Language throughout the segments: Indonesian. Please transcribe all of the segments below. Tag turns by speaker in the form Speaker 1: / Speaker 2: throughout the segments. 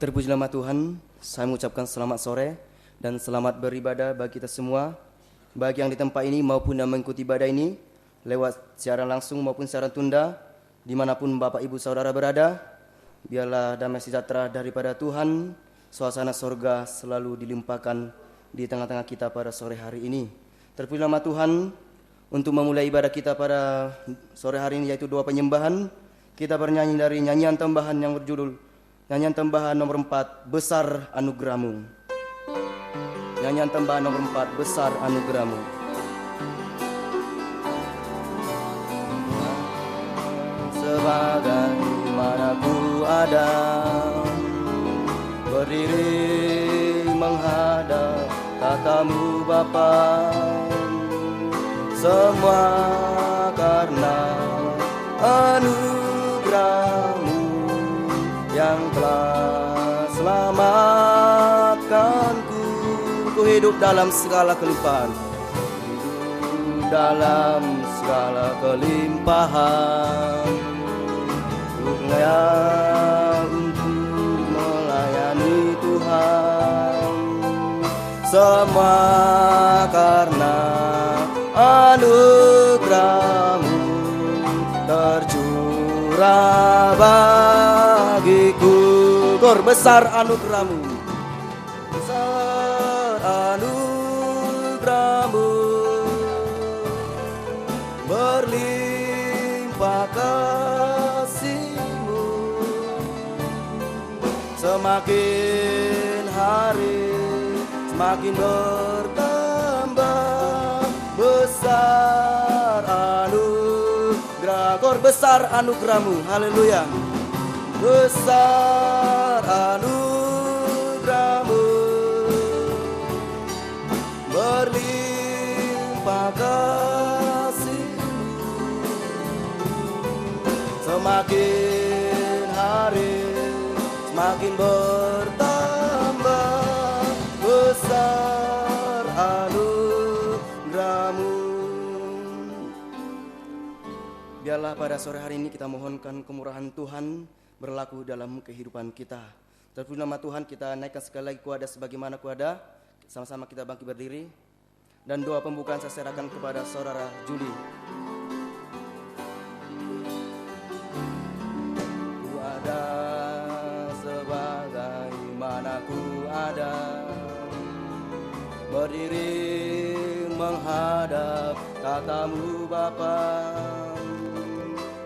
Speaker 1: Terpuji nama Tuhan, saya mengucapkan selamat sore dan selamat beribadah bagi kita semua, baik yang di tempat ini maupun yang mengikuti ibadah ini lewat siaran langsung maupun siaran tunda, dimanapun Bapak Ibu Saudara berada. Biarlah damai sejahtera daripada Tuhan, suasana sorga selalu dilimpahkan di tengah-tengah kita pada sore hari ini. Terpuji nama Tuhan. Untuk memulai ibadah kita pada sore hari ini, yaitu doa penyembahan, kita bernyanyi dari nyanyian tambahan yang berjudul nyanyian tambahan nomor 4, Besar Anugerahmu. Nyanyian tambahan nomor 4, Besar Anugerahmu. Sebagaimana ku ada, berdiri menghadap tatamu Bapa, semua karena anugerahmu yang telah selamatkanku. Ku hidup dalam segala kelimpahan, hidup dalam segala kelimpahan. Ku layak untuk melayani Tuhan, semua karena anugerahmu tercurah bagiku. Kor besar anugerahmu, besar anugerahmu, berlimpah kasihmu. Semakin hari semakin bertambah besar anugerah. Kor besar anugerahmu, haleluya. Besar anugerahmu, berlimpah kasihmu. Semakin hari semakin bertambah besar anugerahmu. Biarlah pada sore hari ini kita mohonkan kemurahan Tuhan berlaku dalam kehidupan kita. Terpuji nama Tuhan, kita naikkan sekali lagi kuada sebagaimana kuada. Sama-sama kita bangkit berdiri. Dan doa pembukaan saya serahkan kepada saudara Juli. Ku ada sebagaimana ku ada, berdiri menghadap tatamu Bapa,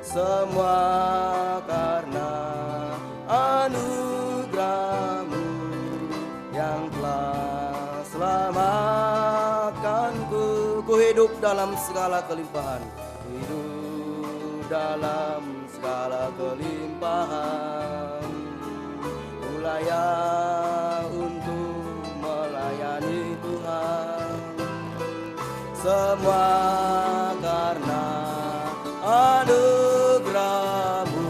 Speaker 1: semua karena anugerahmu yang telah selamatkanku. Ku hidup dalam segala kelimpahan, hidup dalam segala kelimpahan. Ku layak untuk melayani Tuhan, semua karena anugerahmu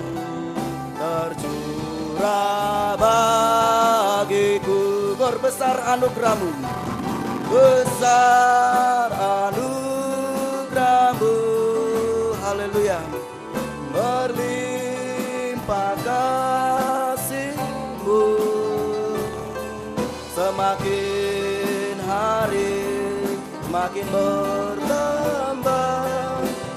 Speaker 1: tercurah bagiku. Kor besar anugerahmu, besar anugerahmu, haleluya. Berlimpah kasihmu, semakin hari semakin bertambah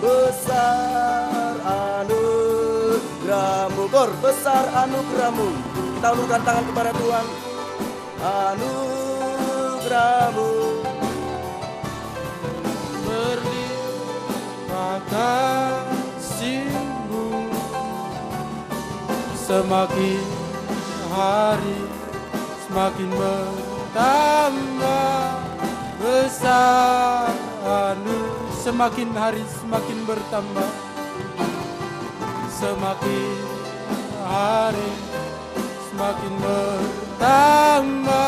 Speaker 1: besar anugerahmu. Kor besar anugerahmu. Kita ulurkan tangan kepada Tuhan. Anugerahmu,
Speaker 2: berlimpah kasihmu, semakin hari semakin bertambah besar semakin hari semakin bertambah, semakin hari semakin bertambah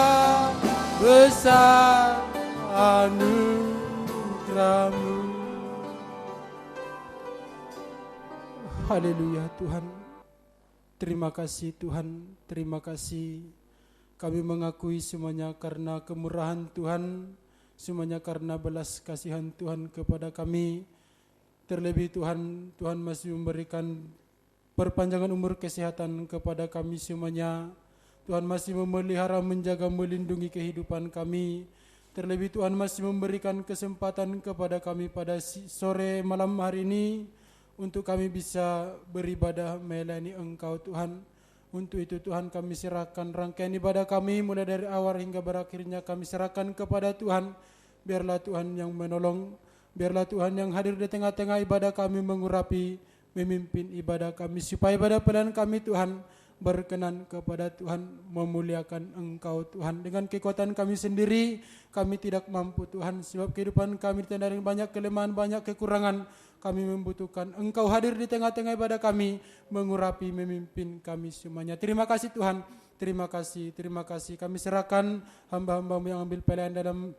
Speaker 2: besar anugerahmu. Haleluya Tuhan. Terima kasih Tuhan, terima kasih. Kami mengakui semuanya karena kemurahan Tuhan, semuanya karena belas kasihan Tuhan kepada kami. Terlebih Tuhan, Tuhan masih memberikan perpanjangan umur kesehatan kepada kami semuanya. Tuhan masih memelihara, menjaga, melindungi kehidupan kami. Terlebih Tuhan masih memberikan kesempatan kepada kami pada sore malam hari ini untuk kami bisa beribadah melayani Engkau Tuhan. Untuk itu Tuhan kami serahkan rangkaian ibadah kami mulai dari awal hingga berakhirnya kami serahkan kepada Tuhan. Biarlah Tuhan yang menolong, biarlah Tuhan yang hadir di tengah-tengah ibadah kami mengurapi, memimpin ibadah kami supaya ibadah pelayanan kami Tuhan berkenan kepada Tuhan, memuliakan Engkau Tuhan. Dengan kekuatan kami sendiri kami tidak mampu Tuhan, sebab kehidupan kami ditandai dengan banyak kelemahan, banyak kekurangan. Kami membutuhkan Engkau hadir di tengah-tengah ibadah kami, mengurapi, memimpin kami semuanya. Terima kasih Tuhan, terima kasih. Kami serahkan hamba-hambamu yang ambil pelayanan dalam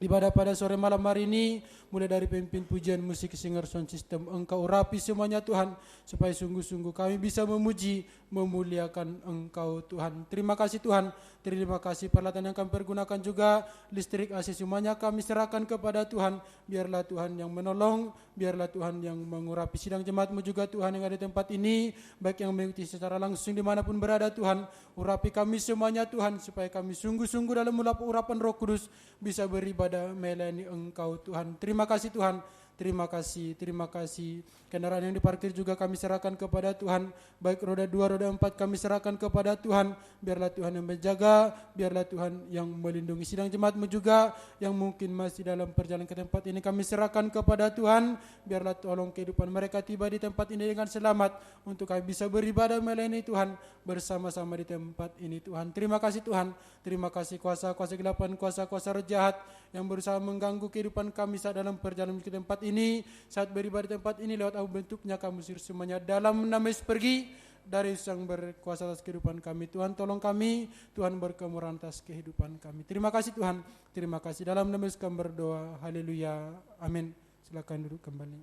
Speaker 2: ibadah pada sore malam hari ini, mulai dari pemimpin pujian, musik, singer, sound system. Engkau urapi semuanya Tuhan, supaya sungguh-sungguh kami bisa memuji, memuliakan Engkau Tuhan. Terima kasih Tuhan, terima kasih peralatan yang kami pergunakan juga, listrik, AC, semuanya kami serahkan kepada Tuhan. Biarlah Tuhan yang menolong, biarlah Tuhan yang mengurapi sidang jemaat-Mu juga Tuhan yang ada di tempat ini, baik yang mengikuti secara langsung dimanapun berada Tuhan. Urapi kami semuanya Tuhan, supaya kami sungguh-sungguh dalam urapan Roh Kudus bisa beribadah melayani Engkau Tuhan. Terima kasih Tuhan, terima kasih. Kendaraan yang diparkir juga kami serahkan kepada Tuhan, baik roda 2, roda 4 kami serahkan kepada Tuhan. Biarlah Tuhan yang menjaga, biarlah Tuhan yang melindungi sidang jemaat-Mu juga yang mungkin masih dalam perjalanan ke tempat ini kami serahkan kepada Tuhan. Biarlah tolong kehidupan mereka tiba di tempat ini dengan selamat, untuk kami bisa beribadah melayani Tuhan bersama-sama di tempat ini Tuhan. Terima kasih Tuhan, terima kasih kuasa-kuasa kegelapan, kuasa-kuasa roh jahat yang berusaha mengganggu kehidupan kami saat dalam perjalanan ke tempat ini, saat beribadah di tempat ini. Lewat bentuknya kami usir semuanya dalam nama Yesus, pergi dari Sang berkuasa atas kehidupan kami. Tuhan tolong kami, Tuhan berkemurahan atas kehidupan kami. Terima kasih Tuhan, terima kasih. Dalam nama Yesus kami berdoa, haleluya, amin. Silakan duduk kembali.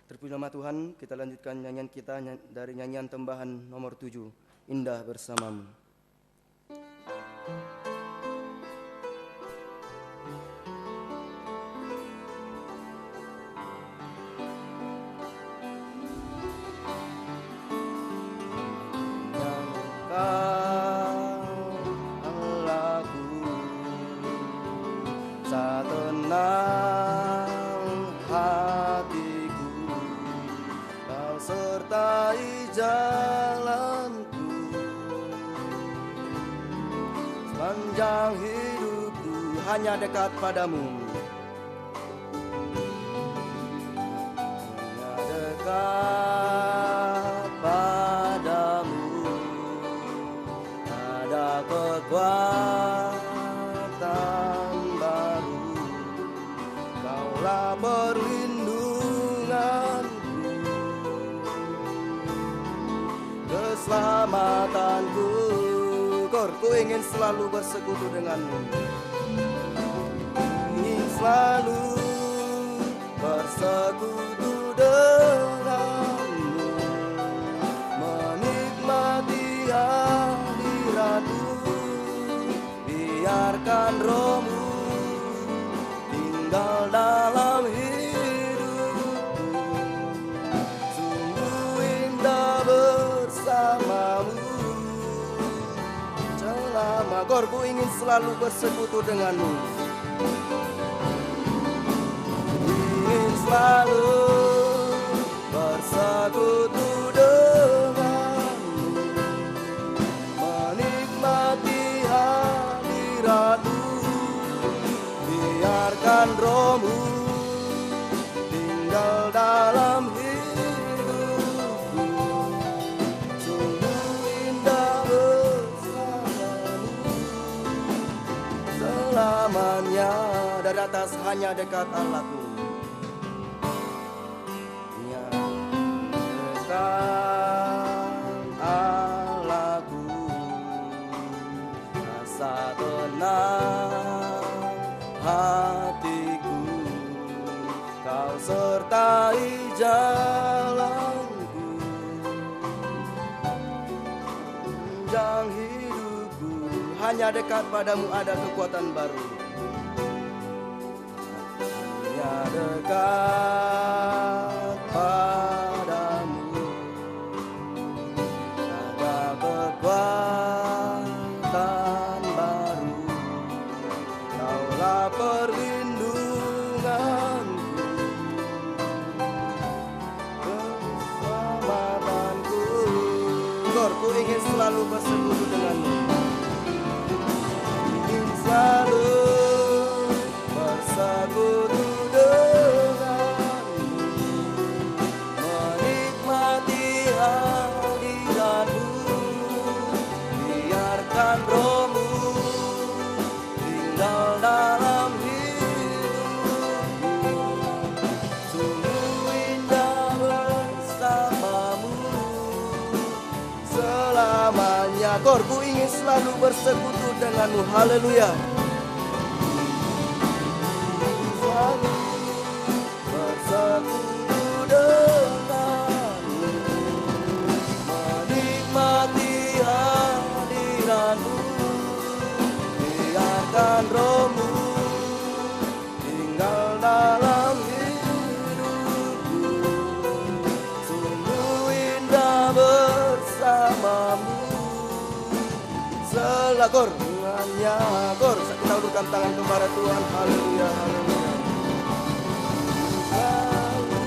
Speaker 1: Terpuji nama Tuhan, kita lanjutkan nyanyian kita dari nyanyian tambahan nomor 7, Indah Bersamamu. Sepanjang hidupku hanya dekat padamu, hanya dekat padamu. Ada kekuatan baru, Kaulah perlindunganku, keselamatanku. Ku ingin selalu bersekutu denganmu, ingin selalu bersekutu denganmu, menikmati hadiratmu. Biarkan Roh-Mu tinggal dalam hidupku, sungguh indah bersamamu. Ku ingin selalu bersekutu denganmu, ingin selalu bersekutu denganmu, menikmati hadiratmu. Biarkan Roh-Mu tinggal dalam hidupku, sungguh indah selamanya. Dari atas hanya dekat Allahku, hanya dekat Allahku. Rasa tenang hatiku, Kau sertai jalanku. Sepanjang hidupku hanya dekat padamu, ada kekuatan baru. Hanya dekat padamu, kor, ku ingin selalu bersekutu denganmu. Ingin selalu bersekutu denganmu, menikmati hadiratmu, biarkan rohmu tinggal dalam hidupku. Sungguh indah bersamamu selamanya. Kor, ku ingin selalu bersekutu denganmu. Haleluya. Selalu bersekutu denganmu, menikmati hadiratmu, biarkan rohmu tinggal dalam hidupku. Sungguh indah bersamamu. Selakor dengannya. Kor, kita ulurkan tangan kepada Tuhan. Haleluya, haleluya. Selalu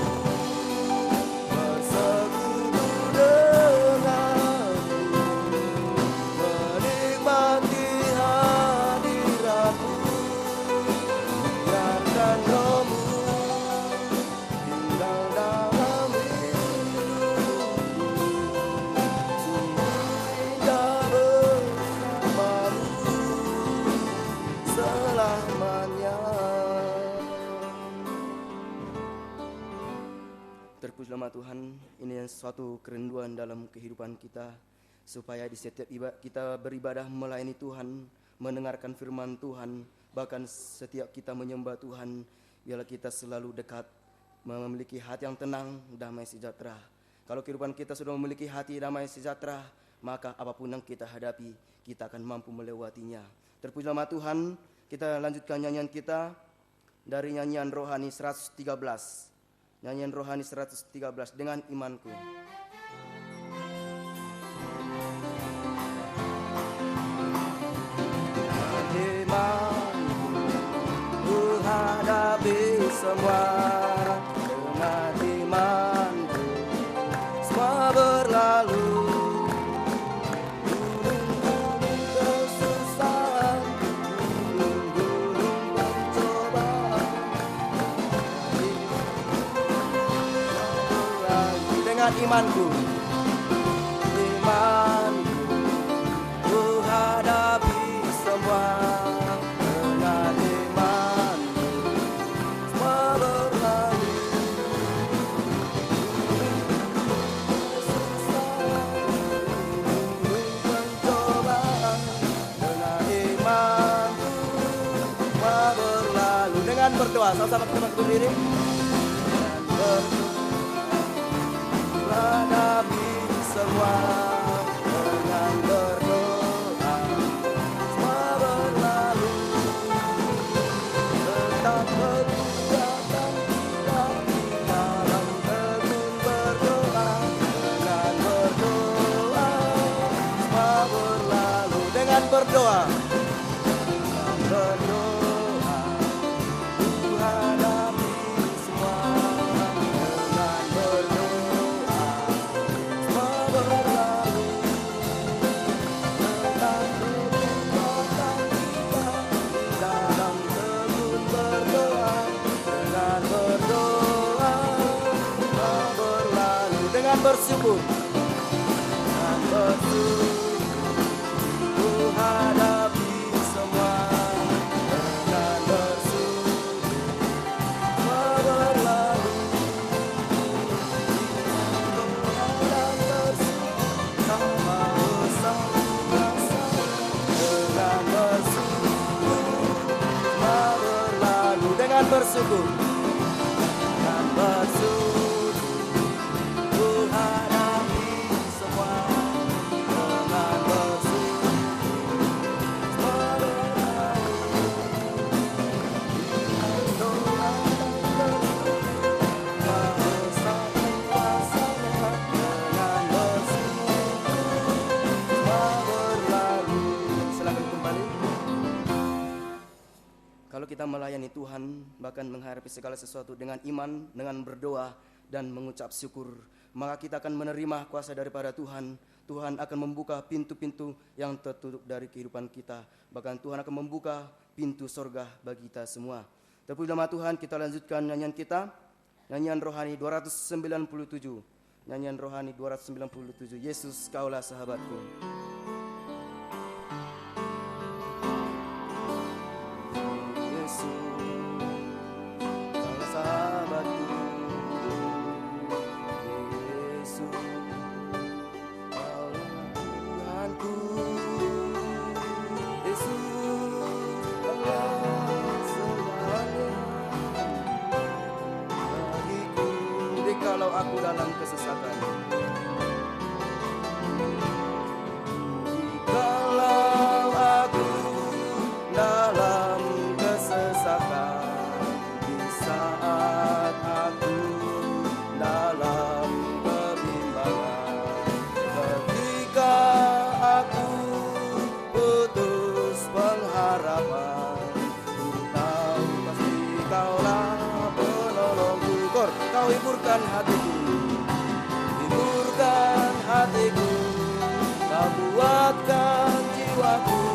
Speaker 1: bersekutu denganmu, menikmati hadiratmu, biarkan rohmu tinggal dalam hidupku. Sungguh indah bersamamu selamanya. Terpuji nama Tuhan, ini suatu kerinduan dalam kehidupan kita, supaya di setiap kita beribadah melayani Tuhan, mendengarkan firman Tuhan, bahkan setiap kita menyembah Tuhan, biarlah kita selalu dekat, memiliki hati yang tenang, damai sejahtera. Kalau kehidupan kita sudah memiliki hati damai sejahtera, maka apapun yang kita hadapi, kita akan mampu melewatinya. Terpuji nama Tuhan, kita lanjutkan nyanyian kita dari nyanyian rohani 113. Nyanyian rohani 113, dengan imanku. Imanku, ku hadapi semua. Dengan imanku, semua berlalu. Gunung-gunung kesusahan, gunung-gunung pencobaan, dengan imanku, imanku, ku hadapi semua. Dengan imanku, semua berlalu. Gunung pencobaan, dengan imanku, semua berlalu. Dengan berdoa, sama-sama kita berdiri. Dengan berdoa hadapi semua. Dengan berdoa, semua berlalu. Tetap kekuatan kita dalam tekun berdoa. Dengan berdoa, semua berlalu. Dengan berdoa, dengan berdoa, ku hadapi semua. Dengan berdoa, semua berlalu. Tetap kekuatan kita dalam tekun berdoa. Dengan berdoa, semua berlalu. Dengan bersyukur, dengan bersyukur, ku hadapi semua. Dengan bersyukur, semua berlalu. Dengan bersyukur, sama bersama rasa. Dengan bersyukur, semua berlalu. Dengan bersyukur, dengan bersyukur, ku hadapi semua. Dengan bersyukur, semua berlalu. Dengan doa dan bersyukur, sama bersama rasa. Dengan bersyukur, semua berlalu. Silakan kembali. Kalau kita melayani Tuhan, bahkan menghadapi segala sesuatu dengan iman, dengan berdoa dan mengucap syukur, maka kita akan menerima kuasa daripada Tuhan. Tuhan akan membuka pintu-pintu yang tertutup dari kehidupan kita. Bahkan Tuhan akan membuka pintu sorga bagi kita semua. Terpuji nama Tuhan, kita lanjutkan nyanyian kita. Nyanyian rohani 297. Nyanyian rohani 297. Yesus, Kaulah sahabatku. Kalau aku dalam kesesatan, kalau aku dalam kesesatan, di saat aku dalam kebimbangan, ketika aku putus pengharapan, ku tahu pasti Kaulah penolongku. Kau hiburkan hatiku, hiburkan hatiku, Kau buatkan jiwaku,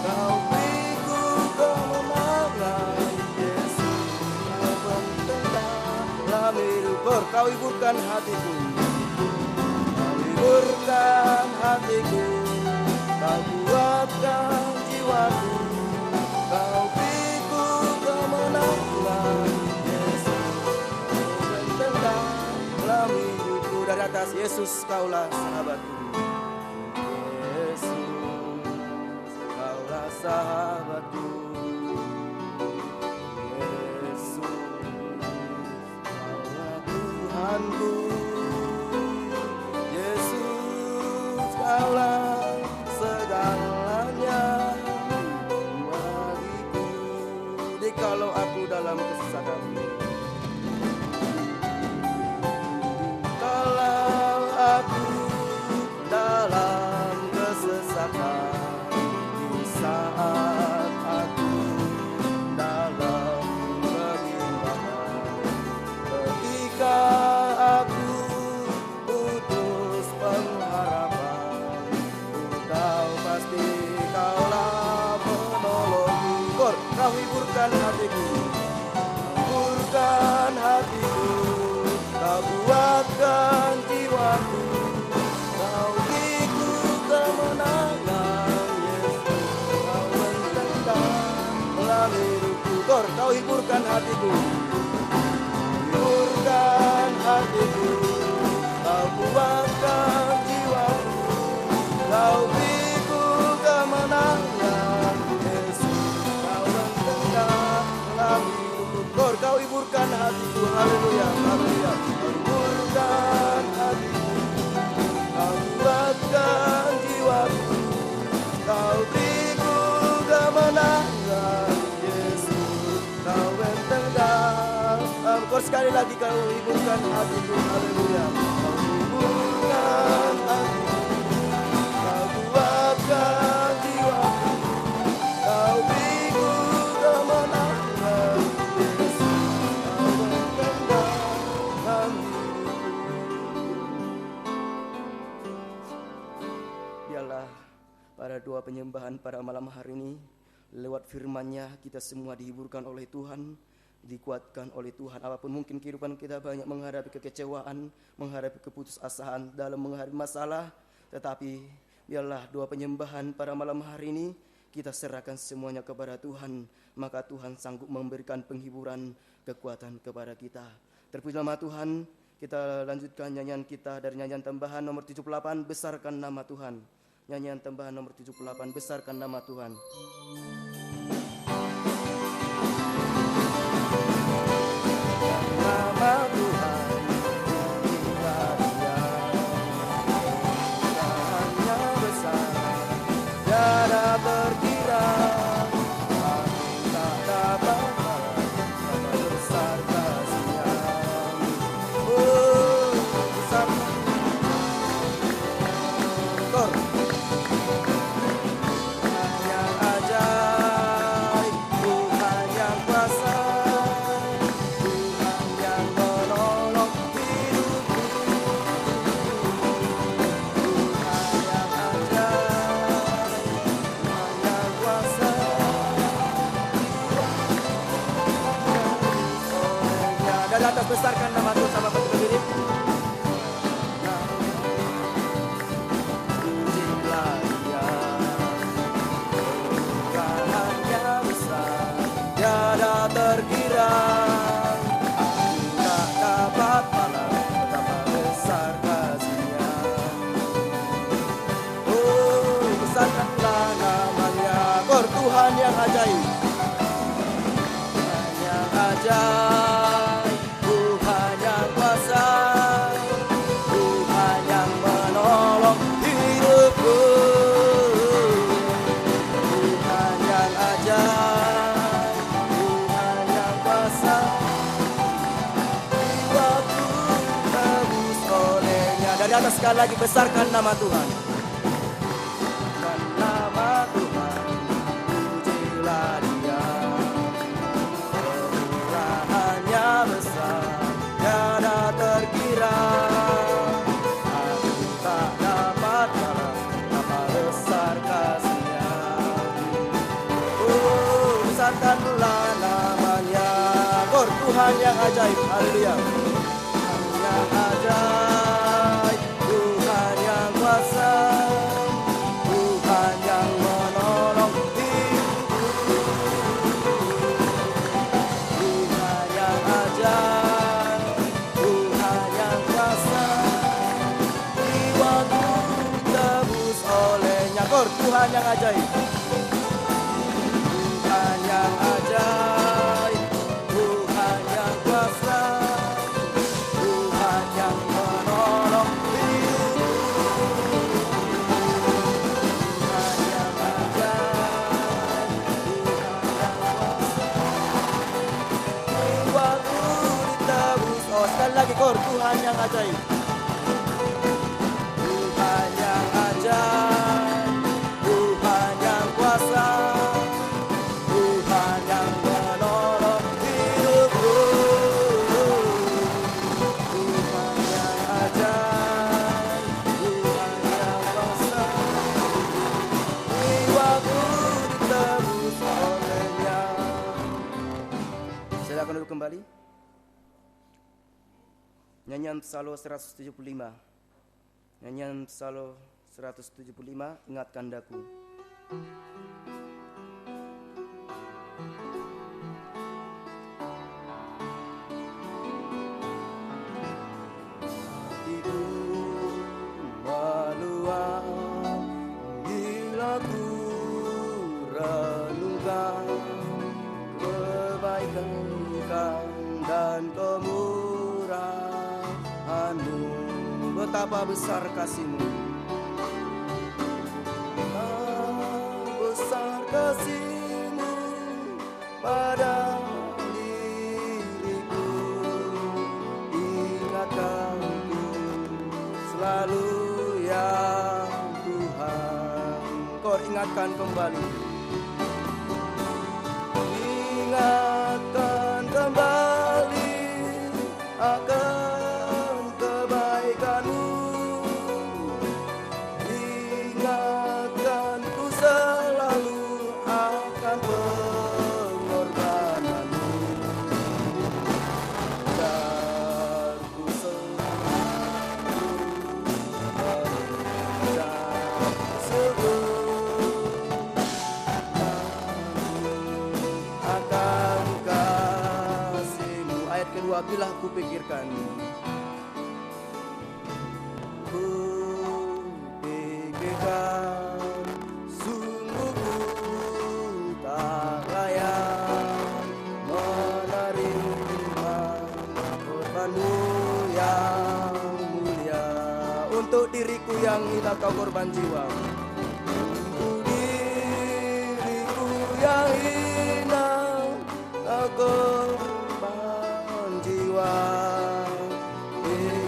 Speaker 1: Kau beriku kemenangan. Yesus, Kau bentang dalam hidupku. Kau hiburkan hatiku, Kau hiburkan hatiku, Kau buatkan jiwaku, Kau beriku kemenangan. Dari atas, Yesus, Kaulah sahabatku. Yesus, Kaulah sahabatku. Yesus, Kaulah Tuhanku. Yesus, Kaulah segalanya bagiku. Jikalau aku dalam kesesatan, aku dalam kesesatan, di saat aku dalam kebimbangan, ketika aku putus pengharapan, ku tahu pasti Kaulah penolongku. Kau hiburkan hatiku, hiburkan hatiku, Kau buatkan jiwaku, Kau beriku kemenangan. Yesus, Kau bentang dalam hidupku. Kau hiburkan hatiku, hiburkan hatiku, Kau buatkan jiwaku, Kau beriku kemenangan. Yesus, Kau bentang dalam hidupku. Kau hiburkan hatiku. Haleluya, haleluya. Hiburkan hatiku, Kau buatkan jiwaku, Kau beriku kemenangan. Yesus, Kau bentang dalam. Sekali lagi Kau hiburkan hatiku. Haleluya. Kau hiburkan hatiku, Kau buatkan jiwaku, Kau beriku kemenangan. Biarlah pada doa penyembahan pada malam hari ini, lewat firman-Nya kita semua dihiburkan oleh Tuhan, dikuatkan oleh Tuhan. Apapun mungkin kehidupan kita banyak menghadapi kekecewaan, menghadapi keputusasaan dalam menghadapi masalah, tetapi biarlah doa penyembahan pada malam hari ini kita serahkan semuanya kepada Tuhan, maka Tuhan sanggup memberikan penghiburan, kekuatan kepada kita. Terpuji nama Tuhan. Kita lanjutkan nyanyian kita dari nyanyian tambahan nomor 78, Besarkan Nama Tuhan. Nyanyian tambahan nomor 78, Besarkan Nama Tuhan. Nama Tuhan Tuhannya besar, tiada terkira, tak dapat besar kasih-Nya. Besar yang ajaib. sekali lagi besarkan nama Tuhan. Dan nama Tuhan, pujilah Dia. Kemurahannya besar, tiada terkira. Aku tak dapat balas betapa besar kasih-Nya. Besarkanlah namanya, Kor Tuhan yang ajaib. Haleluya. Yang ajaib, Tuhan yang kuasa, Tuhan yang menolong hidupku. Tuhan yang ajaib, Tuhan yang kuasa, jiwaku ditebus oleh-Nya. Kor Tuhan yang ajaib, Tuhan yang ajaib, Tuhan yang kuasa, Tuhan yang menolong hidupku. Tuhan yang ajaib, Tuhan yang kuasa, jiwaku ditebus. Oh, sekali lagi Kor, Tuhan yang ajaib, Tuhan yang ajaib, Tuhan yang kuasa, Tuhan yang menolong hidupku. Tuhan yang ajaib, Tuhan yang kuasa, jiwaku ditebus oleh-Nya. Silakan duduk kembali. Nyanyian Psalm 175. Nyanyian Psalm 175, ingatkan daku. Hatiku meluap bila ku renungkan kebaikan dan kemurahan-Mu. Betapa besar kasih-Mu, besar kasih-Mu pada diriku. Ingatkanku selalu ya Tuhan. Kau ingatkan kembali, ingatkan kembali akan kebaikan-Mu. Ingatkanku selalu akan pengorbanan-Mu. Dan ku selalu mengucap syukur akan kasih-Mu. Ayat kedua, bila ku pikirkan, sungguh ku tak layak menerima korban-Mu yang mulia. Untuk diriku yang hina Kau korban jiwa, untuk diriku yang hina Kau korban jiwa.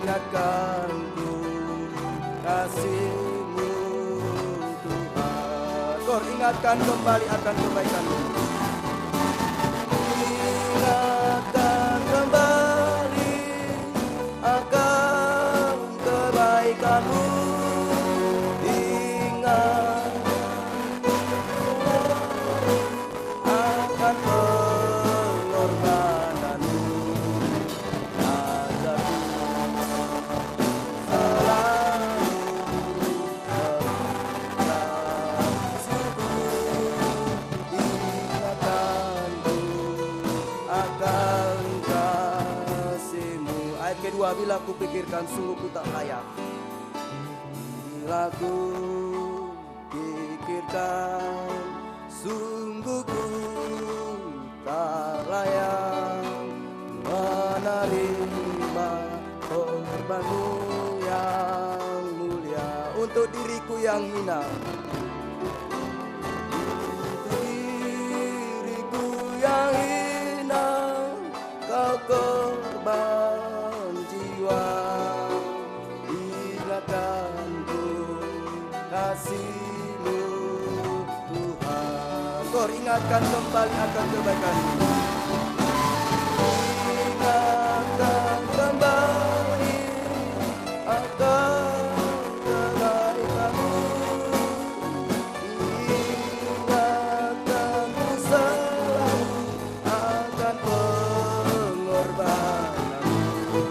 Speaker 1: Ingatkanku kasih-Mu Tuhan. Kau ingatkan kembali akan kebaikan-Mu. Ingatkan kembali akan kebaikan-Mu. Ingat akan pengorbanan-Mu. Kedua, bila ku pikirkan sungguh ku tak layak. Bila ku pikirkan sungguh ku tak layak menerima korban-Mu yang mulia. Untuk diriku yang hina, untuk diriku yang hina Kau korban jiwa. Ingatkan kasih-Mu Tuhan. Kor ingatkan kembali akan kebaikan-Mu. Ingatkan kembali akan kebaikan-Mu. Ingatkan ku selalu akan pengorbanan-Mu.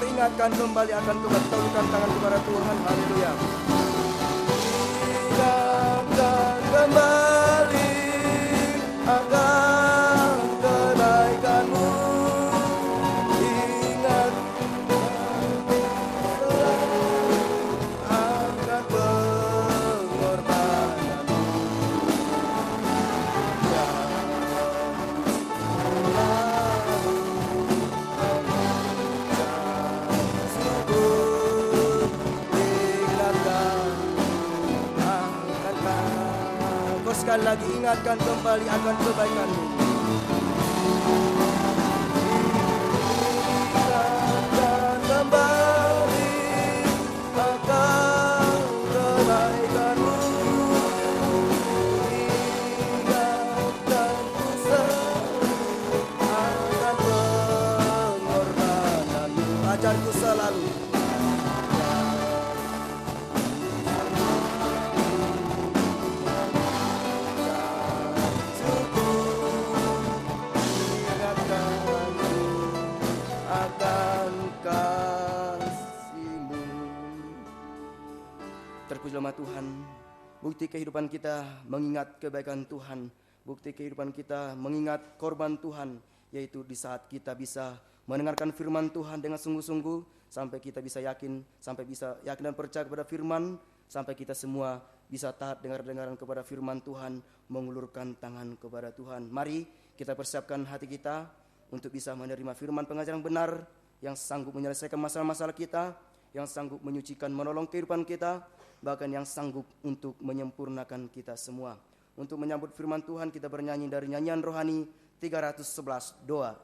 Speaker 1: Ingatkan kembali akan Tuhan, tolongkan tangan kepada Tuhan, haleluya. Ingatkan kembali akan kebaikan-Mu. Ingatkan pengorbanan-Mu. Sekali lagi ingatkan kembali akan kebaikan-Mu. Ingatkan kembali akan kebaikan-Mu. Ingatkan ku selalu akan pengorbanan-Mu. Ajarku selalu. Terpujilah nama Tuhan. Bukti kehidupan kita mengingat kebaikan Tuhan. Bukti kehidupan kita mengingat korban Tuhan, yaitu di saat kita bisa mendengarkan firman Tuhan dengan sungguh-sungguh, sampai kita bisa yakin, sampai bisa yakin dan percaya kepada firman, sampai kita semua bisa taat dengar-dengaran kepada firman Tuhan, mengulurkan tangan kepada Tuhan. Mari kita persiapkan hati kita untuk bisa menerima firman pengajaran benar yang sanggup menyelesaikan masalah-masalah kita, yang sanggup menyucikan, menolong kehidupan kita, bahkan yang sanggup untuk menyempurnakan kita semua. Untuk menyambut firman Tuhan, kita bernyanyi dari nyanyian rohani 311, doa.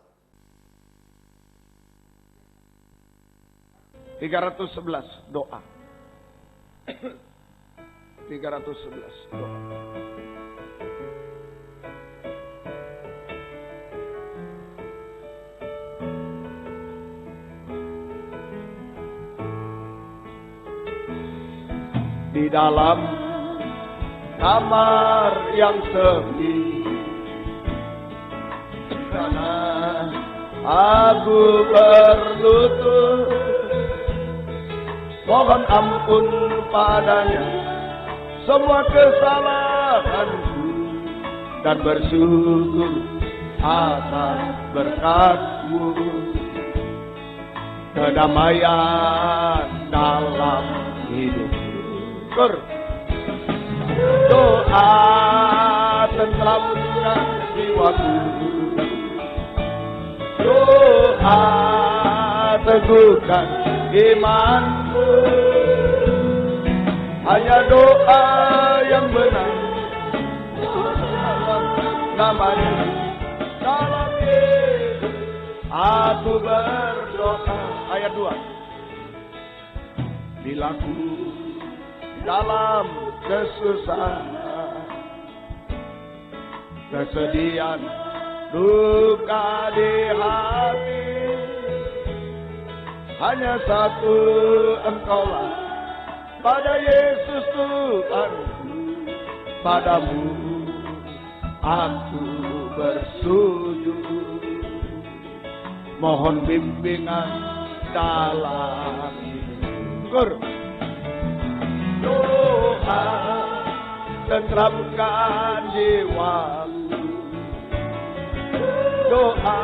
Speaker 3: 311 doa. 311 doa. Di dalam kamar yang sepi, karena aku berlutut mohon ampun padanya semua kesalahanku, dan bersyukur atas berkat-Mu, kedamaian dalam hidupku. Doa tentramkan jiwaku, doa teguhkan imanku, hanya doa yang benar namanya dalam Yesus aku berdoa. Ayat 2. Bila ku dalam kesusahan, kesedihan, duka di hati, hanya satu Engkaulah, pada Yesus Tuhanku, padamu aku bersujud, mohon bimbingan dalam hidup. Doa tentramkan jiwaku, doa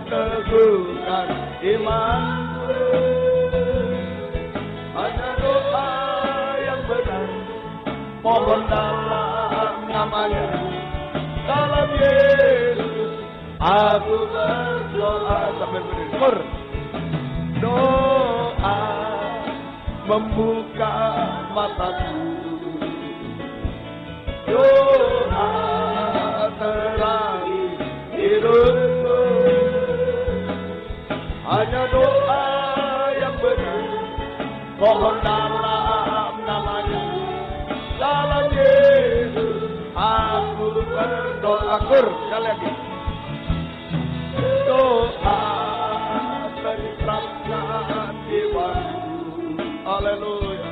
Speaker 3: teguhkan imanku, hanya doa yang benar mohon dalam namanya, dalam Yesus aku berdoa. Sambil berdiri, doa membuka mataku. Doa terangi hidupku, hanya doa yang benar, mohon dalam namanya, dalam Yesus aku berdoa. Sekali lagi, doa terterapkan jiwaku, haleluya.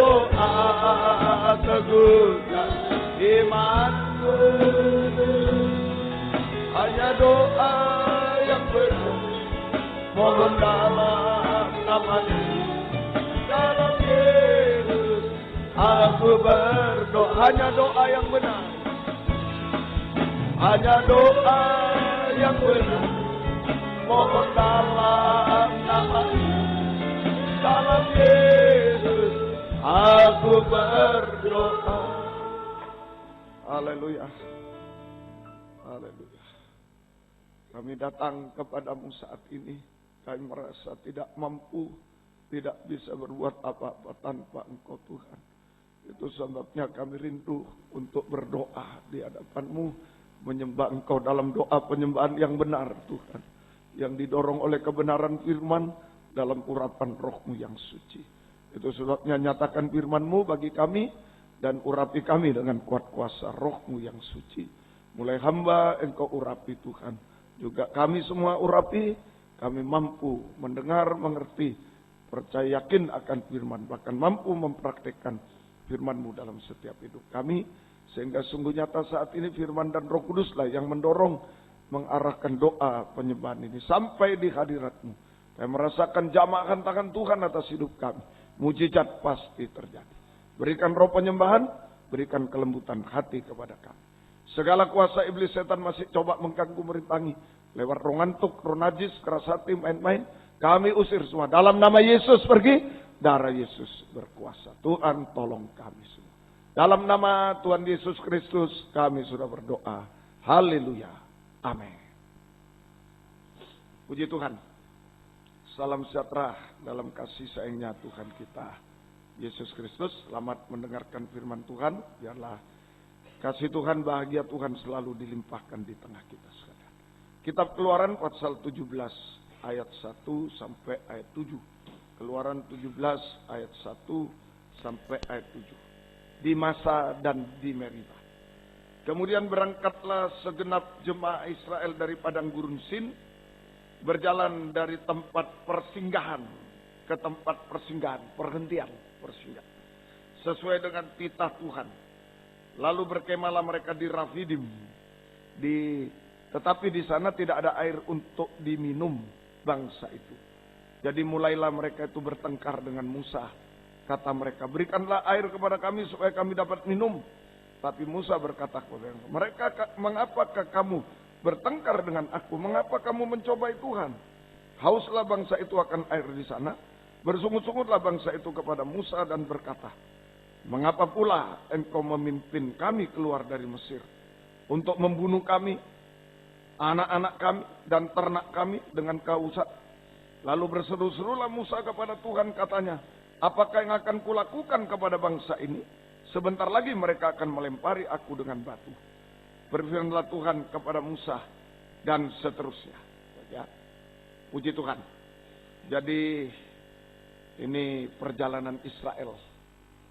Speaker 3: Doa teguhkan imanku, hanya doa yang benar, mohon dalam namanya, dalam Yesus aku berdoa. Hanya doa yang benar, hanya doa yang benar, mohon dalam namanya, dalam Yesus aku berdoa. Haleluya, haleluya. Kami datang kepadamu saat ini, kami merasa tidak mampu, tidak bisa berbuat apa-apa tanpa Engkau Tuhan. Itu sebabnya kami rindu untuk berdoa di hadapan-Mu, menyembah Engkau dalam doa penyembahan yang benar Tuhan, yang didorong oleh kebenaran firman dalam urapan Roh-Mu yang suci. Itu sebabnya nyatakan firman-Mu bagi kami dan urapi kami dengan kuat kuasa Roh-Mu yang suci. Mulai hamba Engkau urapi Tuhan, juga kami semua urapi, kami mampu mendengar, mengerti, percaya yakin akan firman, bahkan mampu mempraktekkan firman-Mu dalam setiap hidup kami, sehingga sungguh nyata saat ini firman dan Roh Kuduslah yang mendorong, mengarahkan doa penyembahan ini sampai di hadirat-Mu. Kami merasakan jamahan tangan Tuhan atas hidup kami, mujizat pasti terjadi. Berikan roh penyembahan, berikan kelembutan hati kepada kami. Segala kuasa iblis setan masih coba mengganggu, merintangi, lewat roh ngantuk, roh najis, keras hati, main-main, kami usir semua. Dalam nama Yesus pergi, darah Yesus berkuasa. Tuhan tolong kami semua. Dalam nama Tuhan Yesus Kristus kami sudah berdoa. Haleluya. Amin. Puji Tuhan. Salam sejahtera dalam kasih sayangnya Tuhan kita Yesus Kristus. Selamat mendengarkan firman Tuhan. Biarlah kasih Tuhan, bahagia Tuhan selalu dilimpahkan di tengah kita sekalian. Kitab Keluaran pasal 17 ayat 1 sampai ayat 7. Keluaran 17 ayat 1 sampai ayat 7. Di Masa dan di Meriba. Kemudian berangkatlah segenap jemaah Israel dari padang gurun Sin, berjalan dari tempat persinggahan ke tempat persinggahan, perhentian persinggahan, sesuai dengan titah Tuhan. Lalu berkemahlah mereka di Rafidim, tetapi di sana tidak ada air untuk diminum bangsa itu. Jadi mulailah mereka itu bertengkar dengan Musa. Kata mereka, berikanlah air kepada kami supaya kami dapat minum. Tapi Musa berkata kepada mereka, mengapakah kamu bertengkar dengan aku? Mengapa kamu mencobai Tuhan? Hauslah bangsa itu akan air di sana. Bersungut-sungutlah bangsa itu kepada Musa dan berkata, mengapa pula engkau memimpin kami keluar dari Mesir untuk membunuh kami, anak-anak kami dan ternak kami dengan kausa? Lalu berseru-serulah Musa kepada Tuhan, katanya, apakah yang akan kulakukan kepada bangsa ini? Sebentar lagi mereka akan melempari aku dengan batu. Berfirmanlah Tuhan kepada Musa dan seterusnya. Ya. Puji Tuhan. Jadi ini perjalanan Israel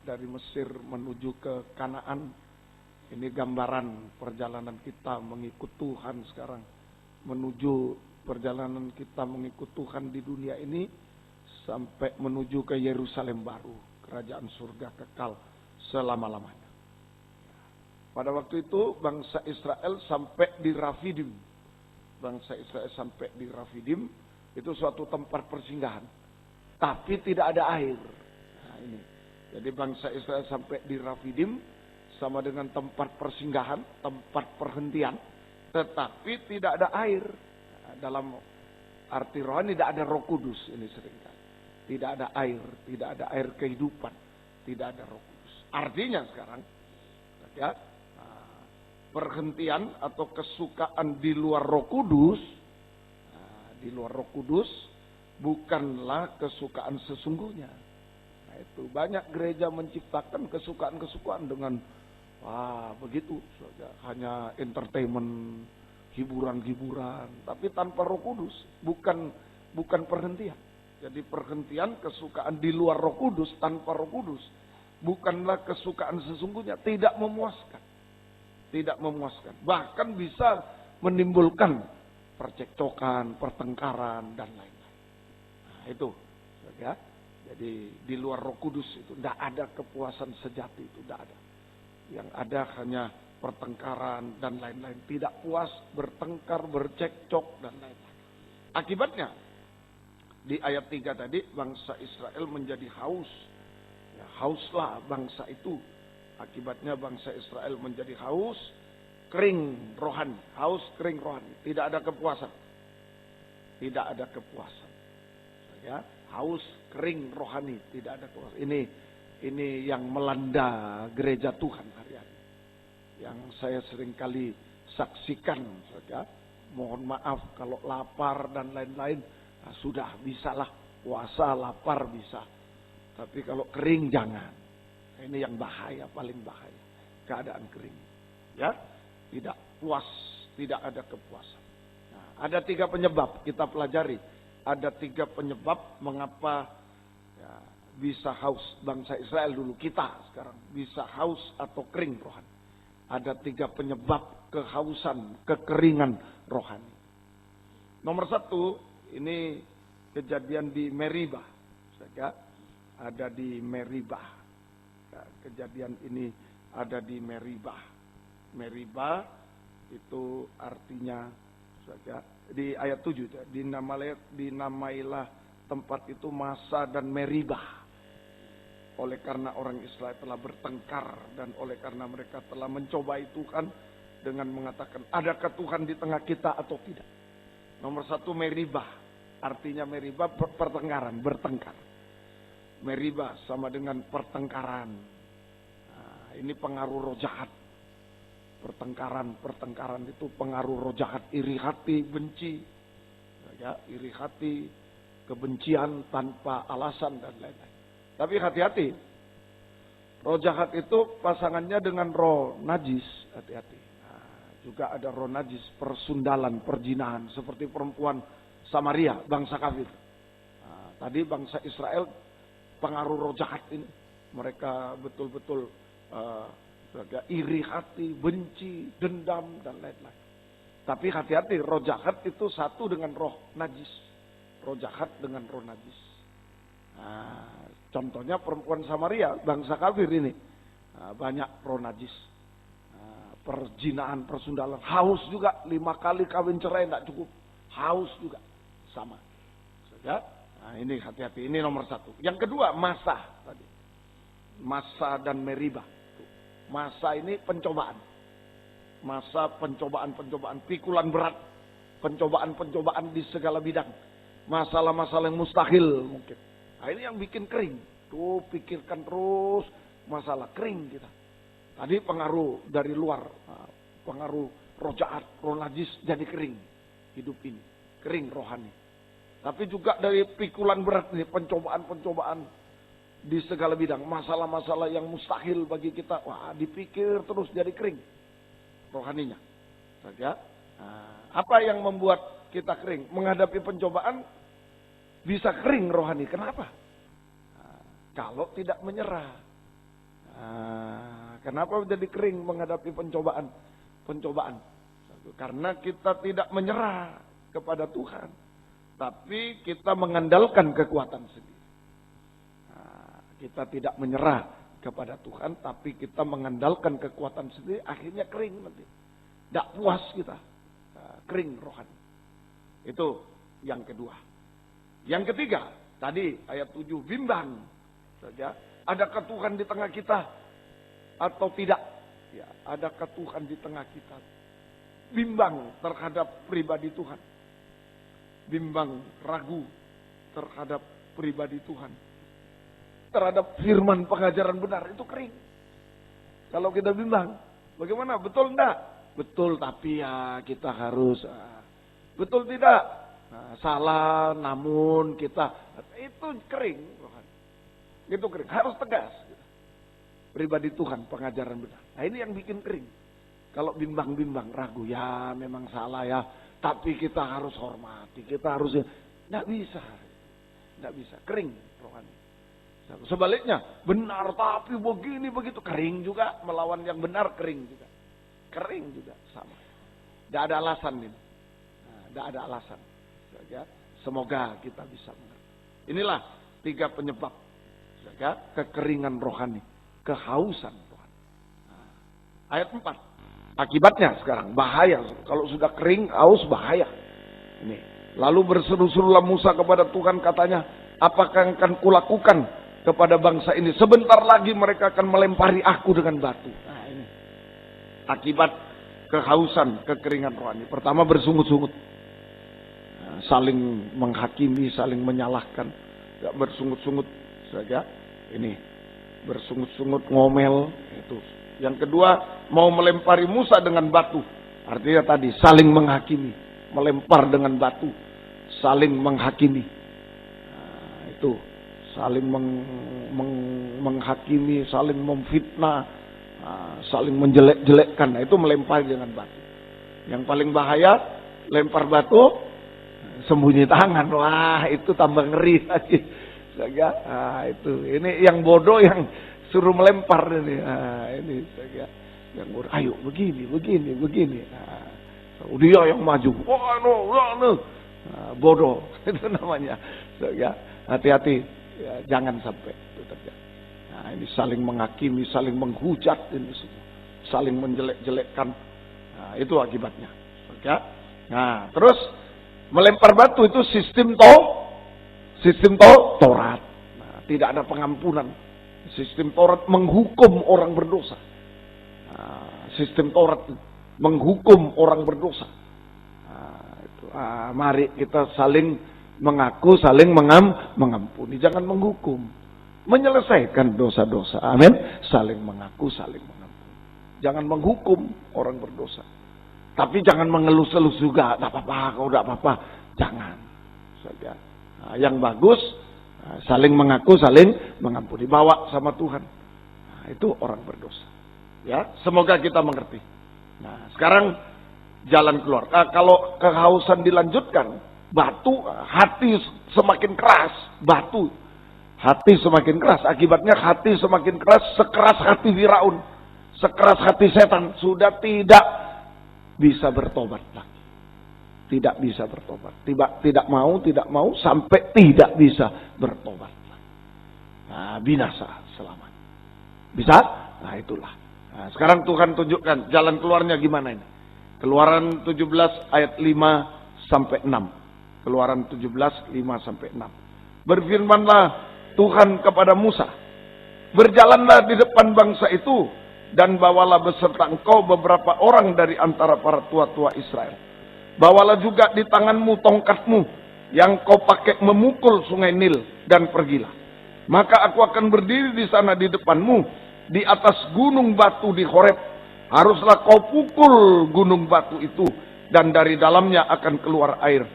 Speaker 3: dari Mesir menuju ke Kanaan. Ini gambaran perjalanan kita mengikut Tuhan sekarang. Menuju perjalanan kita mengikut Tuhan di dunia ini sampai menuju ke Yerusalem baru, kerajaan surga kekal selama-lamanya. Pada waktu itu bangsa Israel sampai di Rafidim. Bangsa Israel sampai di Rafidim, itu suatu tempat persinggahan, tapi tidak ada air. Nah, ini. Jadi bangsa Israel sampai di Rafidim sama dengan tempat persinggahan, tempat perhentian, tetapi tidak ada air. Nah, dalam arti rohani tidak ada Roh Kudus ini seringkali. Tidak ada air, tidak ada air kehidupan, tidak ada Roh Kudus. Artinya sekarang, ya, perhentian atau kesukaan di luar Roh Kudus, di luar Roh Kudus bukanlah kesukaan sesungguhnya. itu. Banyak gereja menciptakan kesukaan-kesukaan dengan begitu saja, hanya entertainment, hiburan-hiburan, tapi tanpa Roh Kudus, bukan perhentian. Jadi perhentian kesukaan di luar Roh Kudus, tanpa Roh Kudus, bukanlah kesukaan sesungguhnya, tidak memuaskan. Tidak memuaskan. Bahkan bisa menimbulkan percekcokan, pertengkaran, dan lain-lain. Nah, itu. Ya. Jadi di luar Roh Kudus itu tidak ada kepuasan sejati, itu tidak ada. Yang ada hanya pertengkaran dan lain-lain. Tidak puas, bertengkar, bercekcok, dan lain-lain. Akibatnya, di ayat 3 tadi, bangsa Israel menjadi haus. Ya, hauslah bangsa itu. Akibatnya bangsa Israel menjadi haus, kering rohani. Haus, kering rohani. Tidak ada kepuasan. Tidak ada kepuasan. Ya, haus, kering rohani. Tidak ada kepuasan. Ini yang melanda gereja Tuhan hari-hari. Yang saya seringkali saksikan. Ya. Mohon maaf kalau lapar dan lain-lain. Nah, sudah bisalah puasa, lapar bisa. Tapi kalau kering jangan. Ini yang bahaya, paling bahaya. Keadaan kering. Ya, tidak puas, tidak ada kepuasan. Nah, ada 3 penyebab kita pelajari. Ada 3 penyebab mengapa ya, bisa haus bangsa Israel dulu. Kita sekarang bisa haus atau kering rohani. Ada 3 penyebab kehausan, kekeringan rohani. Nomor 1, ini kejadian di Meribah. Ada di Meribah. Nah, kejadian ini ada di Meribah. Meribah itu artinya di ayat 7 dinamailah tempat itu Masa dan Meribah. Oleh karena orang Israel telah bertengkar dan oleh karena mereka telah mencobai Tuhan dengan mengatakan, adakah Tuhan di tengah kita atau tidak? Nomor 1 Meribah. Artinya Meribah pertengkaran, bertengkar. Meribah sama dengan pertengkaran. Nah, ini pengaruh roh jahat. Pertengkaran itu pengaruh roh jahat. Iri hati, benci. Ya, iri hati, kebencian tanpa alasan dan lain-lain. Tapi hati-hati. Roh jahat itu pasangannya dengan roh najis. Hati-hati. Nah, juga ada roh najis, persundalan, perjinahan. Seperti perempuan Samaria, bangsa kafir. Nah, tadi bangsa Israel pengaruh roh jahat ini. Mereka betul-betul iri hati, benci, dendam, dan lain-lain. Tapi hati-hati, roh jahat itu satu dengan roh najis. Roh jahat dengan roh najis. Nah, contohnya perempuan Samaria, bangsa kafir ini. Nah, banyak roh najis. Nah, perjinaan, persundalan. Haus juga, 5 kali kawin cerai tidak cukup. Haus juga, sama. Ya. Nah, ini hati-hati, ini nomor 1. Yang kedua, Masa tadi. Masa dan Meribah. Masa ini pencobaan. Masa pencobaan-pencobaan, pikulan berat. Pencobaan-pencobaan di segala bidang. Masalah-masalah yang mustahil mungkin. Nah, ini yang bikin kering. Tuh, pikirkan terus masalah, kering kita. Tadi pengaruh dari luar. Pengaruh roh jahat, roh najis jadi kering. Hidup ini, kering rohani. Tapi juga dari pikulan berat nih, pencobaan-pencobaan di segala bidang. Masalah-masalah yang mustahil bagi kita. Wah, dipikir terus jadi kering rohaninya. Ya. Nah, apa yang membuat kita kering? Menghadapi pencobaan bisa kering rohani. Kenapa? Nah, kalau tidak menyerah. Nah, kenapa jadi kering menghadapi pencobaan? Karena kita tidak menyerah kepada Tuhan. Tapi kita mengandalkan kekuatan sendiri. Nah, kita tidak menyerah kepada Tuhan, tapi kita mengandalkan kekuatan sendiri, akhirnya kering nanti. Tidak puas kita. Nah, kering rohani. Itu yang kedua. Yang ketiga, tadi ayat 7, bimbang. Saja, adakah Tuhan di tengah kita atau tidak? Ya, adakah Tuhan di tengah kita? Bimbang terhadap pribadi Tuhan. Bimbang, ragu terhadap pribadi Tuhan. Terhadap firman pengajaran benar, itu kering. Kalau kita bimbang, bagaimana? Betul enggak? Betul, tapi ya kita harus. Betul tidak? Nah, salah, namun kita. Itu kering. Itu kering, harus tegas. Pribadi Tuhan, pengajaran benar. Nah ini yang bikin kering. Kalau bimbang-bimbang, ragu, ya memang salah ya, tapi kita harus hormati, kita harus, nggak bisa, kering rohani. Sebaliknya, benar tapi begini begitu, kering juga, melawan yang benar kering juga, sama. Nggak ada alasan ini, nggak ada alasan. Ya, semoga kita bisa mengerti. Inilah 3 penyebab ya, kekeringan rohani, kehausan rohani. Ayat 4, akibatnya sekarang bahaya. Kalau sudah kering, haus bahaya. Ini. Lalu berseru-serulah Musa kepada Tuhan, katanya, apakah yang akan kulakukan kepada bangsa ini? Sebentar lagi mereka akan melempari aku dengan batu. Nah ini akibat kehausan, kekeringan rohani. Pertama bersungut-sungut, saling menghakimi, saling menyalahkan, gak bersungut-sungut saja. Ini bersungut-sungut, ngomel. Itu. Yang kedua, mau melempari Musa dengan batu. Artinya tadi saling menghakimi, melempar dengan batu, saling menghakimi. Nah, itu saling menghakimi, saling memfitnah, saling menjelek-jelekkan. Nah, itu melempar dengan batu. Yang paling bahaya, lempar batu, sembunyi tangan. Wah, itu tambah ngeri lagi. Itu. Ini yang bodoh yang suruh melempar ini. Ini yang bodoh. Ayo begini. Dia yang maju. Bodoh. Itu namanya. Hati-hati. Ya, jangan sampai itu terjadi. Nah, ini saling menghakimi, saling menghujat ini semua, saling menjelek-jelekkan. Nah, itu akibatnya. Ya. Nah, terus melempar batu itu sistem Taurat. Nah, tidak ada pengampunan. Sistem Taurat menghukum orang berdosa. Nah, sistem Taurat menghukum orang berdosa. Nah, itu. Mari kita saling mengaku, saling mengampuni, jangan menghukum, menyelesaikan dosa-dosa. Amin. Saling mengaku, saling mengampuni. Jangan menghukum orang berdosa, tapi jangan mengelus-elus juga. Tidak apa-apa, kau tidak apa-apa. Jangan. Saja. Nah, yang bagus, saling mengaku, saling mengampuni. Bawa sama Tuhan. Nah, itu orang berdosa. Ya, semoga kita mengerti. Nah, sekarang jalan keluar. Kalau kehausan dilanjutkan, batu, hati semakin keras, batu, hati semakin keras. Akibatnya hati semakin keras, sekeras hati Firaun, sekeras hati setan, sudah tidak bisa bertobat lagi. Tidak bisa bertobat. Tidak mau sampai tidak bisa bertobat lagi. Nah, binasa selamanya. Bisa? Nah, itulah. Nah, sekarang Tuhan tunjukkan jalan keluarnya gimana ini. Keluaran 17 ayat 5 sampai 6. Keluaran 17, 5-6. Berfirmanlah Tuhan kepada Musa, berjalanlah di depan bangsa itu, dan bawalah beserta engkau beberapa orang dari antara para tua-tua Israel. Bawalah juga di tanganmu tongkatmu, yang kau pakai memukul sungai Nil, dan pergilah. Maka aku akan berdiri di sana di depanmu, di atas gunung batu di Horeb. Haruslah kau pukul gunung batu itu, dan dari dalamnya akan keluar air,